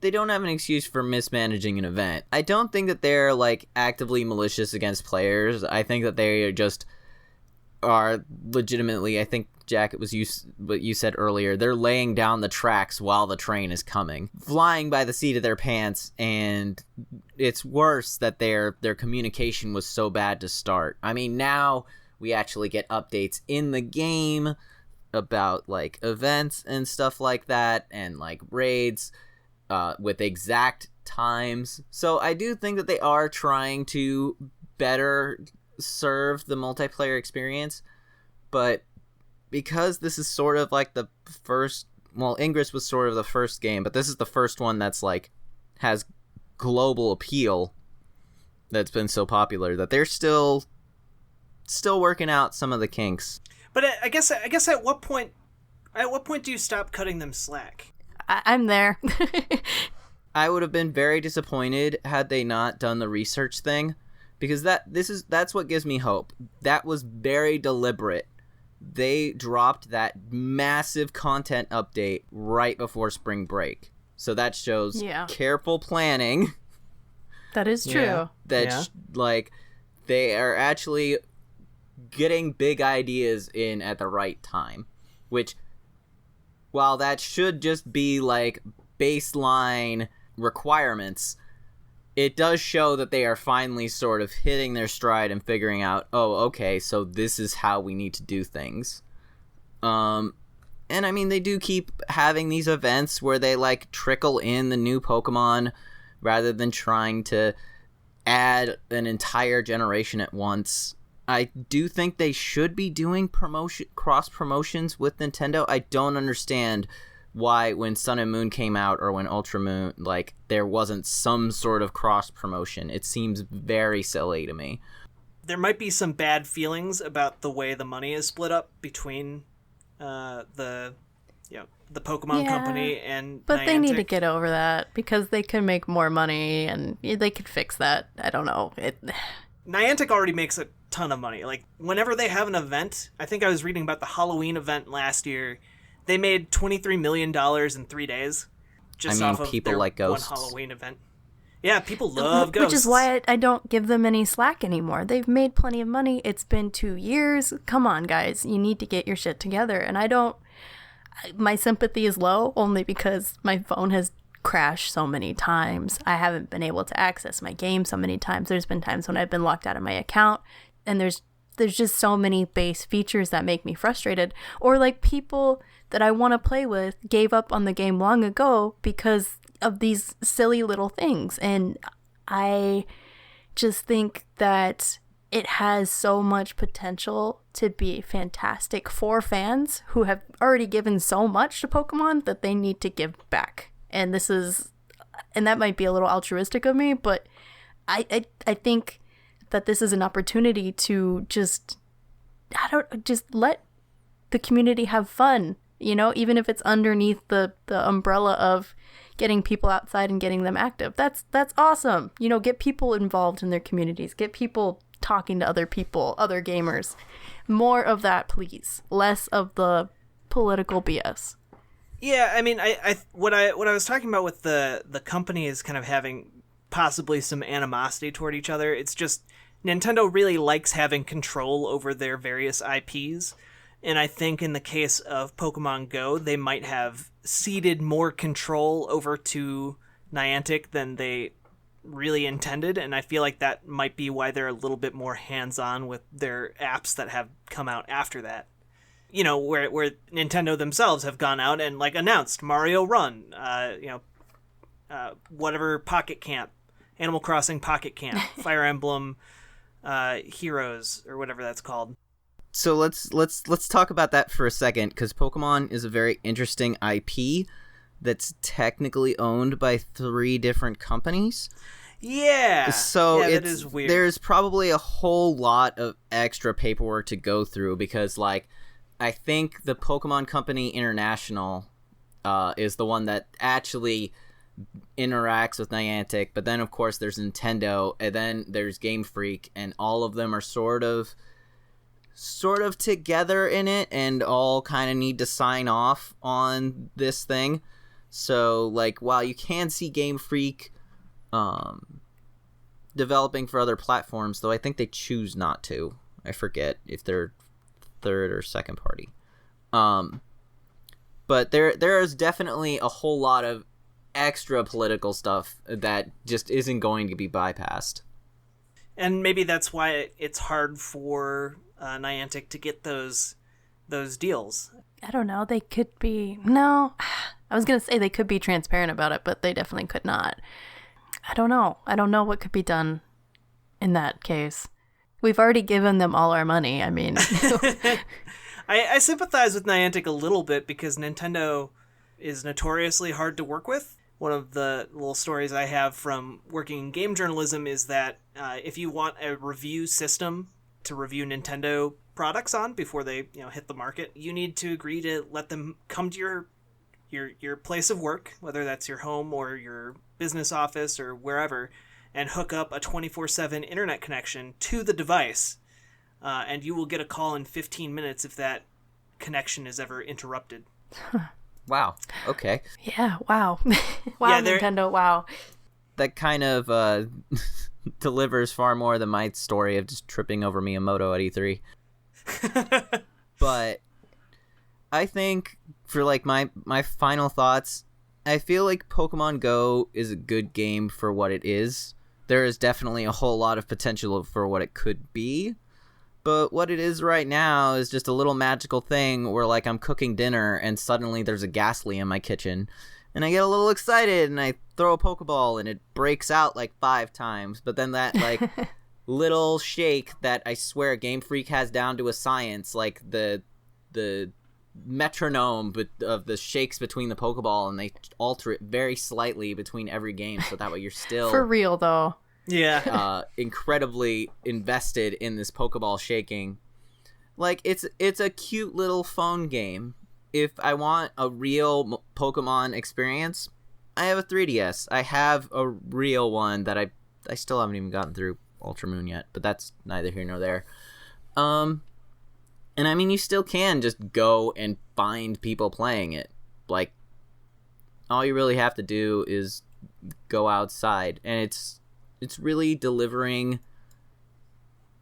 They don't have an excuse for mismanaging an event. I don't think that they're, like, actively malicious against players. I think that they just are legitimately, I think, Jack, it was what you said earlier, they're laying down the tracks while the train is coming, flying by the seat of their pants, and it's worse that their communication was so bad to start. I mean, now we actually get updates in the game about, like, events and stuff like that, and, like, raids with exact times. So I do think that they are trying to better serve the multiplayer experience, but because this is sort of like the first, well, Ingress was sort of the first game, but this is the first one that's, like, has global appeal, that's been so popular, that they're still working out some of the kinks. But I guess at what point do you stop cutting them slack? I'm there. I would have been very disappointed had they not done the research thing, because that's what gives me hope. That was very deliberate. They dropped that massive content update right before spring break. So that shows careful planning. That is true. Like, they are actually getting big ideas in at the right time. Which, while that should just be, like, baseline requirements, it does show that they are finally sort of hitting their stride and figuring out, oh, okay, so this is how we need to do things. And I mean, they do keep having these events where they, like, trickle in the new Pokemon rather than trying to add an entire generation at once. I do think they should be doing cross promotions with Nintendo. I don't understand why when Sun and Moon came out, or when Ultra Moon, like, there wasn't some sort of cross promotion. It seems very silly to me. there might be some bad feelings about the way the money is split up between the Pokemon Company and but Niantic. they need to get over that because they could make more money and they could fix that. I don't know. Niantic already makes a ton of money. Like, whenever they have an event, I think I was reading about the Halloween event last year, they made $23 million in 3 days just off of people their like ghosts. one Halloween event. Yeah, people love ghosts. Which is why I don't give them any slack anymore. They've made plenty of money. It's been 2 years. Come on, guys. You need to get your shit together. And my sympathy is low only because my phone has crashed so many times. I haven't been able to access my game so many times. There's been times when I've been locked out of my account, and there's just so many base features that make me frustrated. Or like people that I want to play with gave up on the game long ago because of these silly little things. And I just think that it has so much potential to be fantastic for fans who have already given so much to Pokemon that they need to give back. And that might be a little altruistic of me, but I think that this is an opportunity to just let the community have fun, even if it's underneath the umbrella of getting people outside and getting them active. That's awesome. Get people involved in their communities, get people talking to other people, other gamers. More of that, please. Less of the political BS. Yeah, I mean, what I was talking about with the companies kind of having possibly some animosity toward each other. It's just Nintendo really likes having control over their various IPs, and I think in the case of Pokemon Go, they might have ceded more control over to Niantic than they really intended, and I feel like that might be why they're a little bit more hands-on with their apps that have come out after that. Where Nintendo themselves have gone out and announced Mario Run, whatever Pocket Camp, Animal Crossing Pocket Camp, Fire Emblem Heroes, or whatever that's called. So let's talk about that for a second, because Pokemon is a very interesting IP that's technically owned by 3 different companies. Yeah. So that is weird. There's probably a whole lot of extra paperwork to go through because I think the Pokemon Company International is the one that actually interacts with Niantic, but then of course there's Nintendo, and then there's Game Freak, and all of them are sort of together in it and all kind of need to sign off on this thing. So while you can see Game Freak developing for other platforms, though I think they choose not to. I forget if they're third or second party. But there is definitely a whole lot of extra political stuff that just isn't going to be bypassed. And maybe that's why it's hard for Niantic to get those deals. I don't know. They could be... No. I was going to say they could be transparent about it, but they definitely could not. I don't know. I don't know what could be done in that case. We've already given them all our money. I mean... I sympathize with Niantic a little bit because Nintendo is notoriously hard to work with. One of the little stories I have from working in game journalism is that if you want a review system to review Nintendo products on before they hit the market, you need to agree to let them come to your place of work, whether that's your home or your business office or wherever, and hook up a 24/7 internet connection to the device. And you will get a call in 15 minutes if that connection is ever interrupted. Wow. Okay. Yeah, wow. Wow, Nintendo, wow. That kind of delivers far more than my story of just tripping over Miyamoto at E3. But I think for my final thoughts, I feel like Pokemon Go is a good game for what it is. There is definitely a whole lot of potential for what it could be. But what it is right now is just a little magical thing where I'm cooking dinner and suddenly there's a Ghastly in my kitchen. And I get a little excited and I throw a Pokeball and it breaks out 5 times. But then that little shake that I swear Game Freak has down to a science, the metronome of the shakes between the Pokeball, and they alter it very slightly between every game so that way you're still... For real, though. incredibly invested in this Pokeball shaking. Like, it's a cute little phone game. If I want a real Pokemon experience, I have a 3DS. I have a real one that I still haven't even gotten through Ultra Moon yet, but that's neither here nor there. And I mean, you still can just go and find people playing it. Like, all you really have to do is go outside, and it's really delivering.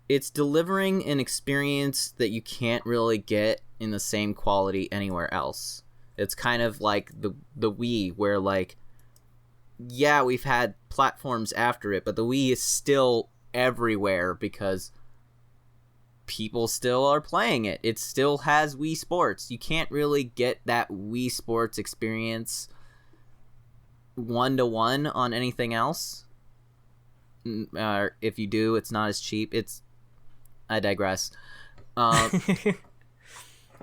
It's delivering an experience that you can't really get in the same quality anywhere else. It's kind of like the Wii, where, like, yeah, we've had platforms after it, but the Wii is still everywhere because people still are playing it. It still has Wii Sports. You can't really get that Wii Sports experience one-to-one on anything else. If you do, it's not as cheap. I digress. For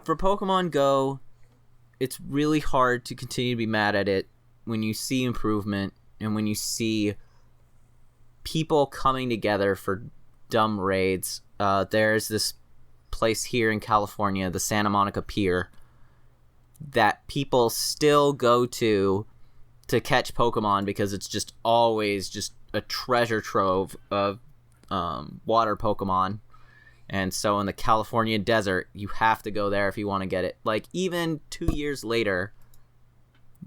Pokemon Go, it's really hard to continue to be mad at it when you see improvement and when you see people coming together for dumb raids. There's this place here in California, the Santa Monica Pier, that people still go to catch Pokemon because it's just always just a treasure trove of water Pokemon. And so in the California desert, you have to go there if you want to get it. Like, even 2 years later,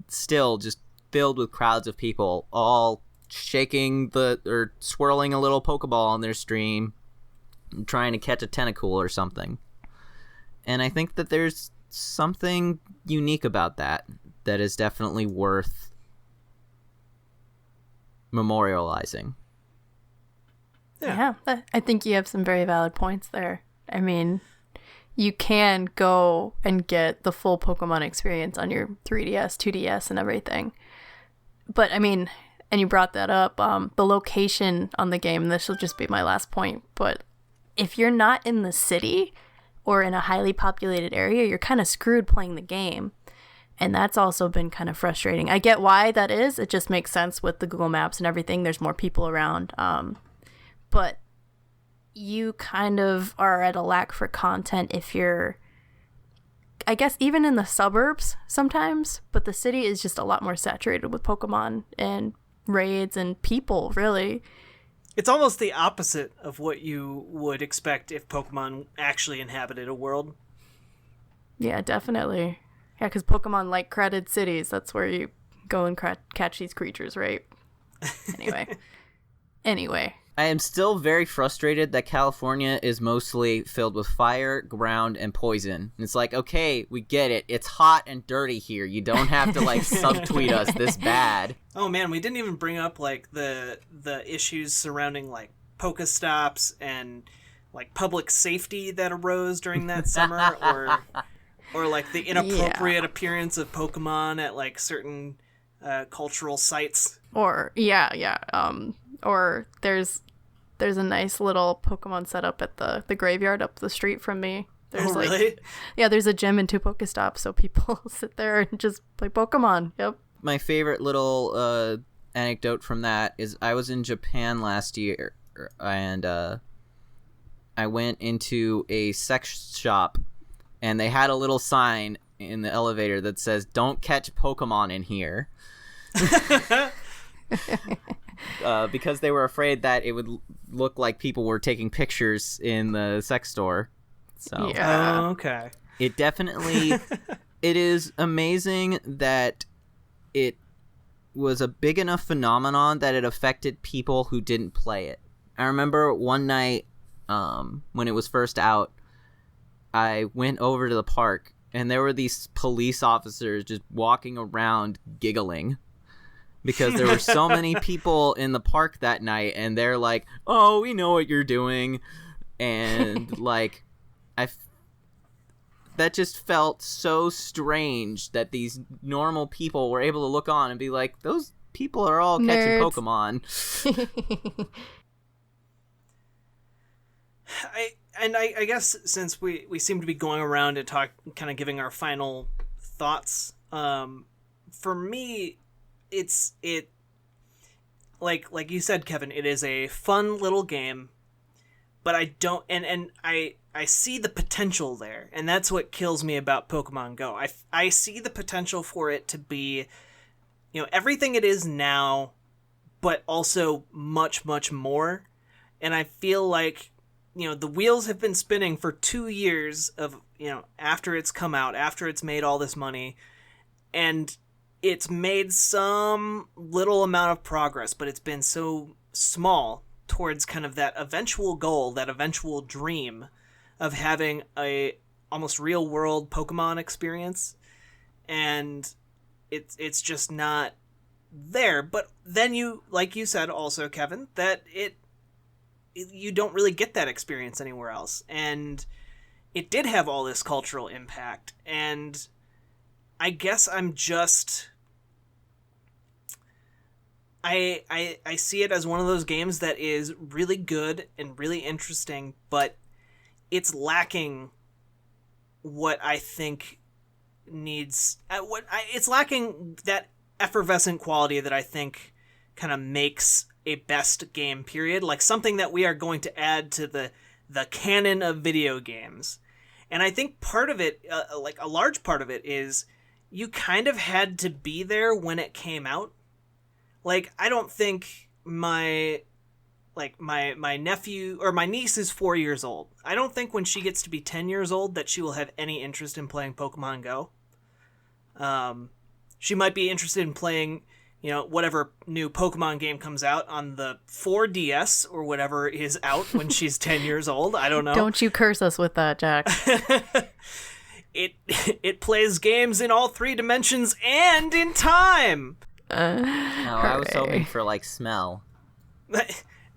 still just filled with crowds of people, all shaking or swirling a little Pokeball on their stream, trying to catch a Tentacool or something. And I think that there's something unique about that is definitely worth memorializing. Yeah, I think you have some very valid points there. I mean, you can go and get the full Pokemon experience on your 3DS, 2DS, and everything. But, I mean, and you brought that up, the location on the game, and this will just be my last point, but if you're not in the city or in a highly populated area, you're kind of screwed playing the game. And that's also been kind of frustrating. I get why that is. It just makes sense with the Google Maps and everything. There's more people around. But you kind of are at a lack for content if you're, I guess, even in the suburbs sometimes, but the city is just a lot more saturated with Pokemon and raids and people, really. It's almost the opposite of what you would expect if Pokemon actually inhabited a world. Yeah, definitely. Yeah, because Pokemon like crowded cities. That's where you go and catch these creatures, right? Anyway. I am still very frustrated that California is mostly filled with fire, ground, and poison. It's like, okay, we get it. It's hot and dirty here. You don't have to, like, subtweet us this bad. Oh, man, we didn't even bring up, like, the issues surrounding, like, Pokestops and, like, public safety that arose during that summer, or like, the inappropriate appearance of Pokemon at, like, certain cultural sites. Or there's a nice little Pokemon setup at the graveyard up the street from me. There's really? Yeah, there's a gym and 2 Pokestops, so people sit there and just play Pokemon. Yep. My favorite little anecdote from that is I was in Japan last year, and I went into a sex shop, and they had a little sign in the elevator that says, "Don't catch Pokemon in here." Because they were afraid that it would look like people were taking pictures in the sex store. So yeah. Oh, okay. It definitely it is amazing that it was a big enough phenomenon that it affected people who didn't play it. I remember one night when it was first out, I went over to the park and there were these police officers just walking around giggling. Because there were so many people in the park that night, and they're like, "Oh, we know what you're doing," and like, that just felt so strange that these normal people were able to look on and be like, "Those people are all catching Pokemon." I guess since we seem to be going around and kind of giving our final thoughts, for me. like you said, Kevin, it is a fun little game, but I don't, and I see the potential there, and that's what kills me about Pokemon Go. I see the potential for it to be, everything it is now, but also much, much more. And I feel like, the wheels have been spinning for 2 years of, after it's come out, after it's made all this money, and it's made some little amount of progress, but it's been so small towards kind of that eventual goal, that eventual dream of having a almost real world Pokemon experience. And it's just not there. But then you, like you said also, Kevin, that you don't really get that experience anywhere else. And it did have all this cultural impact. And I guess I'm just... I see it as one of those games that is really good and really interesting, but it's lacking what I think needs... it's lacking that effervescent quality that I think kind of makes a best game, period. Like something that we are going to add to the canon of video games. And I think part of it, like a large part of it, is you kind of had to be there when it came out. Like, I don't think my nephew or my niece is 4 years old. I don't think when she gets to be 10 years old that she will have any interest in playing Pokemon Go. She might be interested in playing, whatever new Pokemon game comes out on the 4DS or whatever is out when she's 10 years old. I don't know. Don't you curse us with that, Jack. It plays games in all 3 dimensions and in time. I was hoping for smell.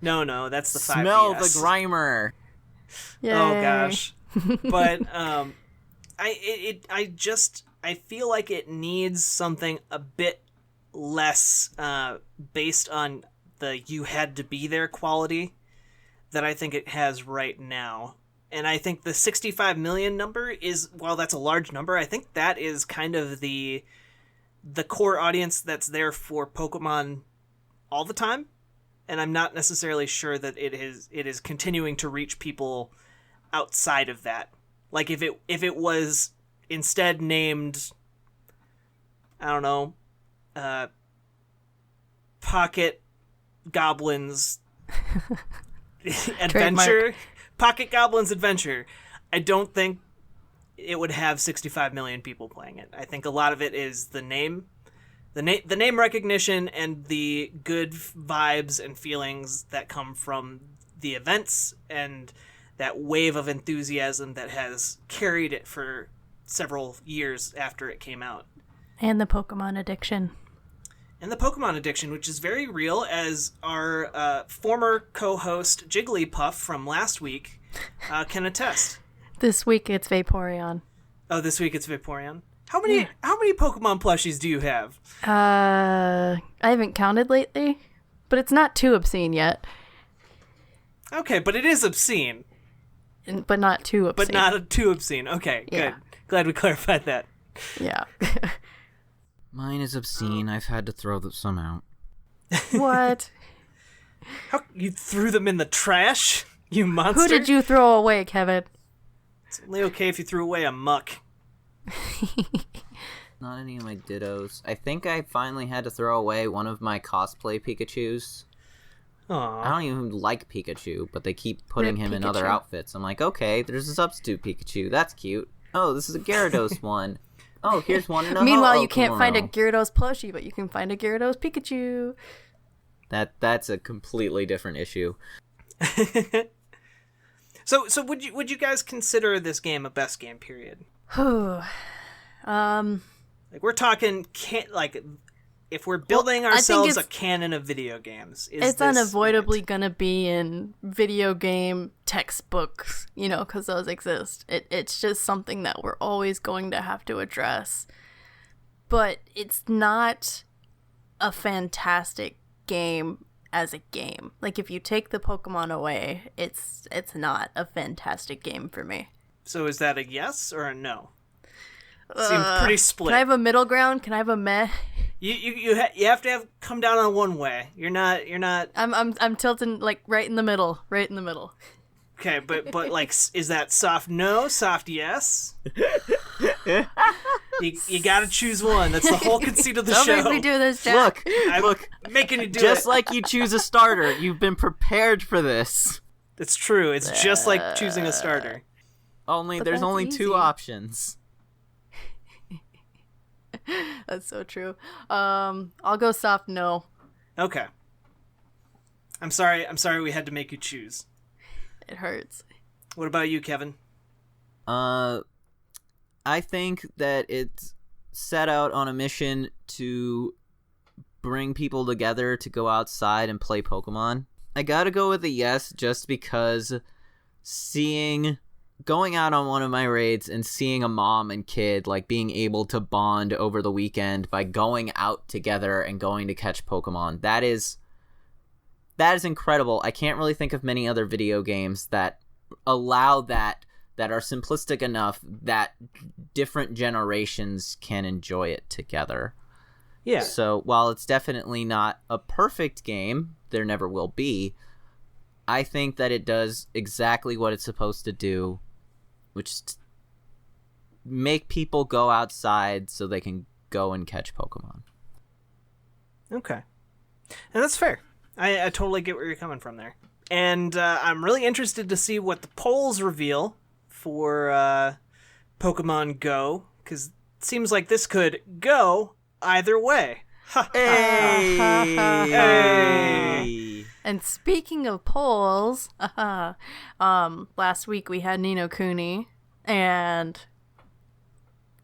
No, that's the 5DS. Smell the Grimer. Yay. Oh gosh. But I feel like it needs something a bit less based on the you had to be there quality that I think it has right now. And I think the 65 million number is, while that's a large number, I think that is kind of the core audience that's there for Pokemon all the time. And I'm not necessarily sure that it is continuing to reach people outside of that. Like if it was instead named, I don't know, Pocket Goblins Adventure, Pocket Goblins Adventure, I don't think it would have 65 million people playing it. I think a lot of it is the name recognition and the good vibes and feelings that come from the events and that wave of enthusiasm that has carried it for several years after it came out. And the Pokemon addiction. And the Pokemon addiction, which is very real, as our former co-host Jigglypuff from last week can attest. This week it's Vaporeon. Oh, this week it's Vaporeon. How many Pokemon plushies do you have? I haven't counted lately, but it's not too obscene yet. Okay, but it is obscene. But not too obscene. But not too obscene. Okay, yeah. Good. Glad we clarified that. Yeah. Mine is obscene. I've had to throw some out. What? How, you threw them in the trash? You monster. Who did you throw away, Kevin? It's only okay if you threw away a muck. Not any of my Dittos. I think I finally had to throw away one of my cosplay Pikachus. Aww. I don't even like Pikachu, but they keep putting him in other outfits. I'm like, okay, there's a substitute Pikachu. That's cute. Oh, this is a Gyarados one. Oh, here's one in a Meanwhile, you can't find a Gyarados plushie, but you can find a Gyarados Pikachu. That's a completely different issue. So would you guys consider this game a best game, period? Like we're talking if we're building ourselves a canon of video games, it's unavoidably gonna be in video game textbooks, because those exist. It's just something that we're always going to have to address. But it's not a fantastic game as a game. Like if you take the Pokemon away, it's not a fantastic game for me. So is that a yes or a no? Seems pretty split. Can I have a middle ground? Can I have a meh? You have to come down on one way. You're not. I'm tilting like right in the middle. Okay, but like, is that soft no, soft yes? You gotta choose one. That's the whole conceit of the show. Don't make me do this, Jack. Look, making you do just it. like you choose a starter, you've been prepared for this. It's true. It's just like choosing a starter. There's only easy. 2 options. That's so true. I'll go soft no. Okay. I'm sorry we had to make you choose. It hurts. What about you, Kevin? I think that it's set out on a mission to bring people together to go outside and play Pokemon. I gotta go with a yes just because going out on one of my raids and seeing a mom and kid like being able to bond over the weekend by going out together and going to catch Pokemon, that is incredible. I can't really think of many other video games that allow that are simplistic enough that different generations can enjoy it together. Yeah. So while it's definitely not a perfect game, there never will be, I think that it does exactly what it's supposed to do, which is make people go outside so they can go and catch Pokemon. Okay. And that's fair. I totally get where you're coming from there. And I'm really interested to see what the polls reveal for Pokemon Go, because it seems like this could go either way. Hey! And speaking of polls, last week we had Ni no Kuni, and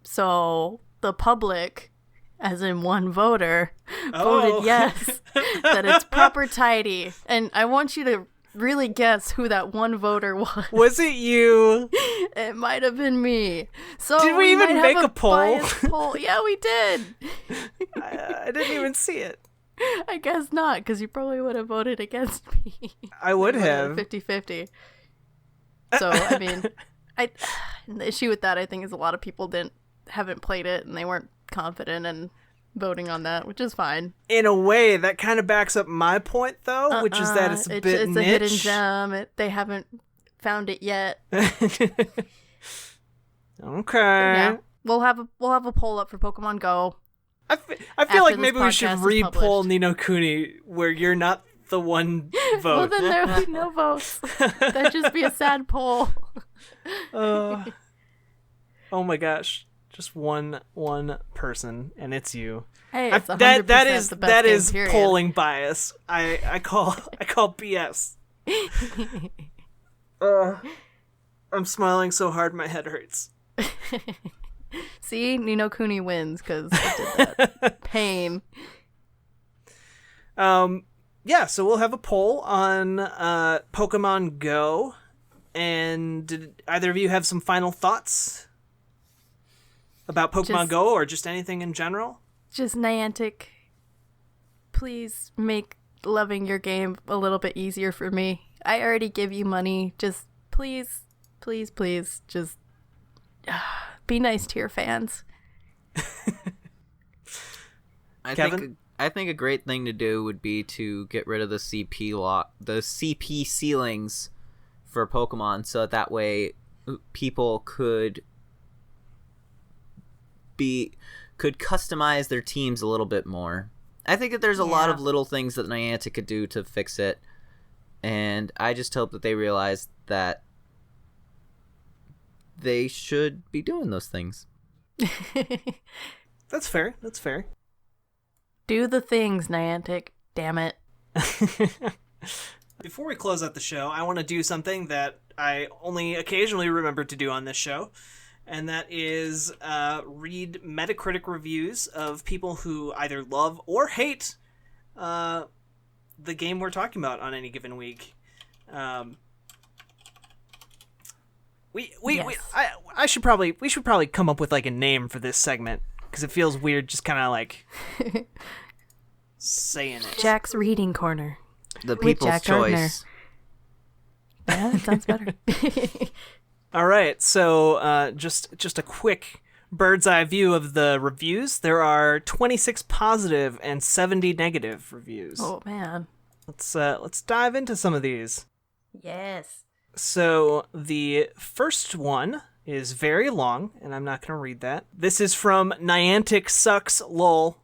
so the public, as in one voter, voted yes, that it's proper tidy. And I want you to really guess who that one voter was. Was it you? It might have been me. So did we even make a poll? Poll? Yeah, we did. I didn't even see it. I guess not, because you probably would have voted against me. I would have. 50-50. So, I mean, the issue with that, I think, is a lot of people haven't played it, and they weren't confident in voting on that, which is fine. In a way, that kind of backs up my point, though, which is that it's a bit niche. It's a hidden gem. They haven't found it yet. Okay. Yeah, we'll have a poll up for Pokemon Go. I feel like maybe we should re-poll Ni no Kuni where you're not the one vote. Well, then there would be no votes. That'd just be a sad poll. Oh my gosh. Just one person, and it's you. Hey, it's 100% that is the best game, period. Polling bias. I call BS. I'm smiling so hard my head hurts. See, Ni no Kuni wins because I did that. Pain. Yeah, so we'll have a poll on Pokemon Go. And did either of you have some final thoughts about Pokemon Go or just anything in general? Just Niantic, please make loving your game a little bit easier for me. I already give you money. Just please, just be nice to your fans. I think a great thing to do would be to get rid of the CP ceilings for Pokemon, so that way people could customize their teams a little bit more. I think that there's a lot of little things that Niantic could do to fix it, and I just hope that they realize that they should be doing those things. That's fair. Do the things, Niantic. Damn it. Before we close out the show, I want to do something that I only occasionally remember to do on this show, and that is read Metacritic reviews of people who either love or hate the game we're talking about on any given week. We should probably come up with like a name for this segment because it feels weird just kind of like saying it. Jack's Reading Corner. The people's choice. Yeah, that sounds better. All right, so just a quick bird's eye view of the reviews, there are 26 positive and 70 negative reviews. Oh, man. Let's dive into some of these. Yes. So the first one is very long, and I'm not going to read that. This is from Niantic Sucks LOL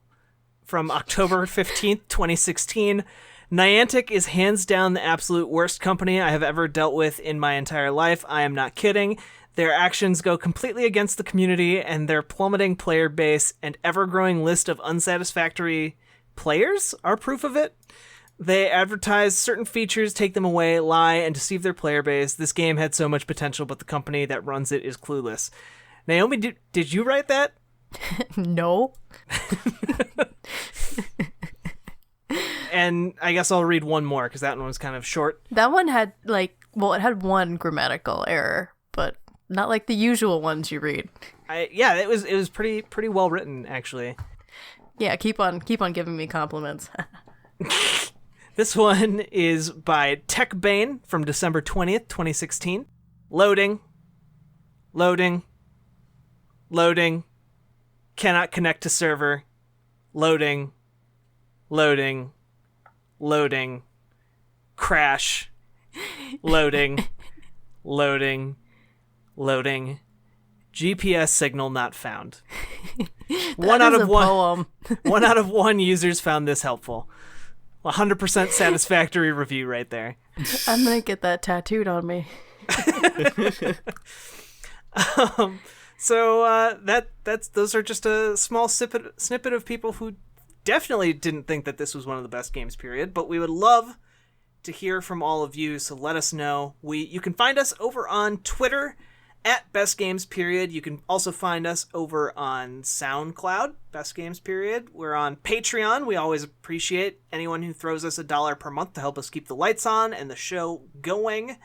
from October 15th, 2016. Niantic is hands down the absolute worst company I have ever dealt with in my entire life. I am not kidding. Their actions go completely against the community, and their plummeting player base and ever-growing list of unsatisfactory players are proof of it. They advertise certain features, take them away, lie, and deceive their player base. This game had so much potential, but the company that runs it is clueless. Naomi, did you write that? No. And I guess I'll read one more, because that one was kind of short. That one had, it had one grammatical error, but not like the usual ones you read. It was pretty well written, actually. Yeah, keep on giving me compliments. This one is by TechBane from December 20th, 2016. Loading. Cannot connect to server. Loading. Crash. Loading. GPS signal not found. One out of one users found this helpful. 100% satisfactory review right there. I'm gonna get that tattooed on me. Those are just a small snippet of people who definitely didn't think that this was one of the best games, period. But we would love to hear from all of you, so let us know. You can find us over on Twitter at Best Games Period. You can also find us over on SoundCloud, Best Games Period. We're on Patreon. We always appreciate anyone who throws us $1 per month to help us keep the lights on and the show going.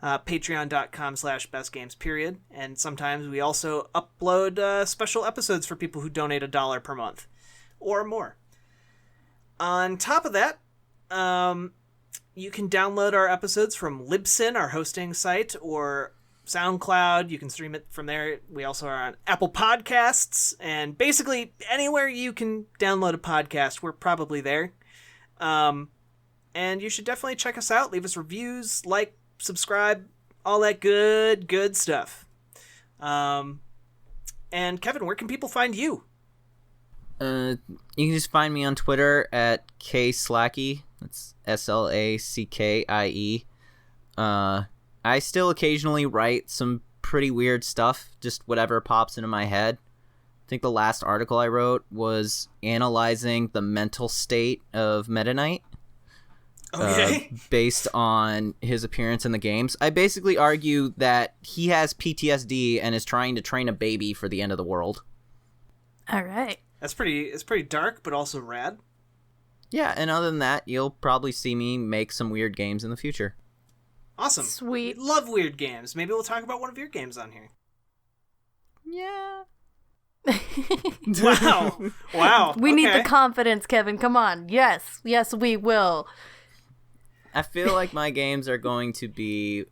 Patreon.com/Best Games Period. And sometimes we also upload special episodes for people who donate $1 per month or more. On top of that, you can download our episodes from Libsyn, our hosting site, or SoundCloud. You can stream it from there. We also are on Apple Podcasts, and basically anywhere you can download a podcast, we're probably there. And you should definitely check us out. Leave us reviews, like, subscribe, all that good stuff. And Kevin, where can people find you? You can just find me on Twitter at kslacky. That's SLACKIE. I still occasionally write some pretty weird stuff, just whatever pops into my head. I think the last article I wrote was analyzing the mental state of Meta Knight. Okay. Based on his appearance in the games. I basically argue that he has PTSD and is trying to train a baby for the end of the world. All right. It's pretty dark, but also rad. Yeah, and other than that, you'll probably see me make some weird games in the future. Awesome. Sweet. We love weird games. Maybe we'll talk about one of your games on here. Yeah. Wow. We need the confidence, Kevin. Come on. Yes, we will. I feel like my games are going to be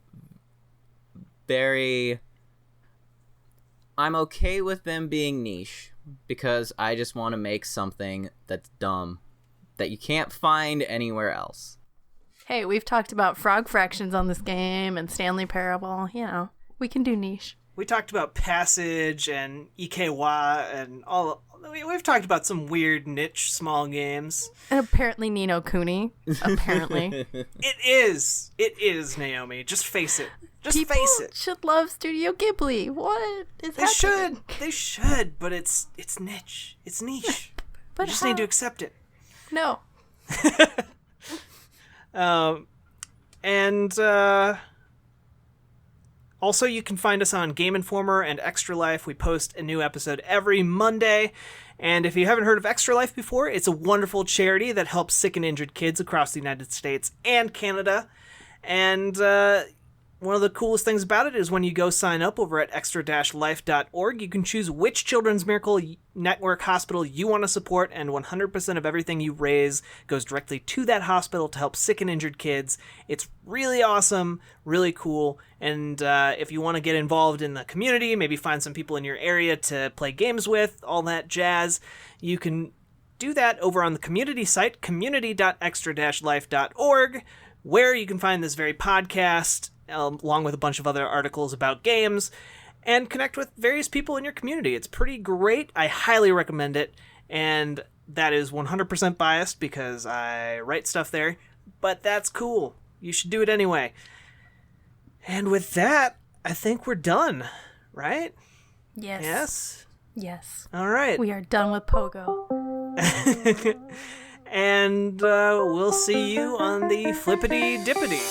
very... I'm okay with them being niche, because I just want to make something that's dumb, that you can't find anywhere else. Hey, we've talked about frog fractions on this game and Stanley Parable. You know, we can do niche. We talked about Passage and EKWA and all. We've talked about some weird niche small games. And apparently Ni no Kuni. Apparently. It is, Naomi. Just face it. People face it. Should love Studio Ghibli. What is They happening? They should, but it's niche. It's niche. But you just need to accept it. No. Also, you can find us on Game Informer and Extra Life. We post a new episode every Monday. And if you haven't heard of Extra Life before, it's a wonderful charity that helps sick and injured kids across the United States and Canada. And one of the coolest things about it is when you go sign up over at extra-life.org, you can choose which Children's Miracle Network hospital you want to support, and 100% of everything you raise goes directly to that hospital to help sick and injured kids. It's really awesome, really cool, and if you want to get involved in the community, maybe find some people in your area to play games with, all that jazz, you can do that over on the community site, community.extra-life.org, where you can find this very podcast, along with a bunch of other articles about games, and connect with various people in your community. It's pretty great. I highly recommend it, and that is 100% biased because I write stuff there, but that's cool. You should do it anyway. And with that, I think we're done, right? Yes. Yes? Yes. All right. We are done with Pogo. And we'll see you on the flippity dippity.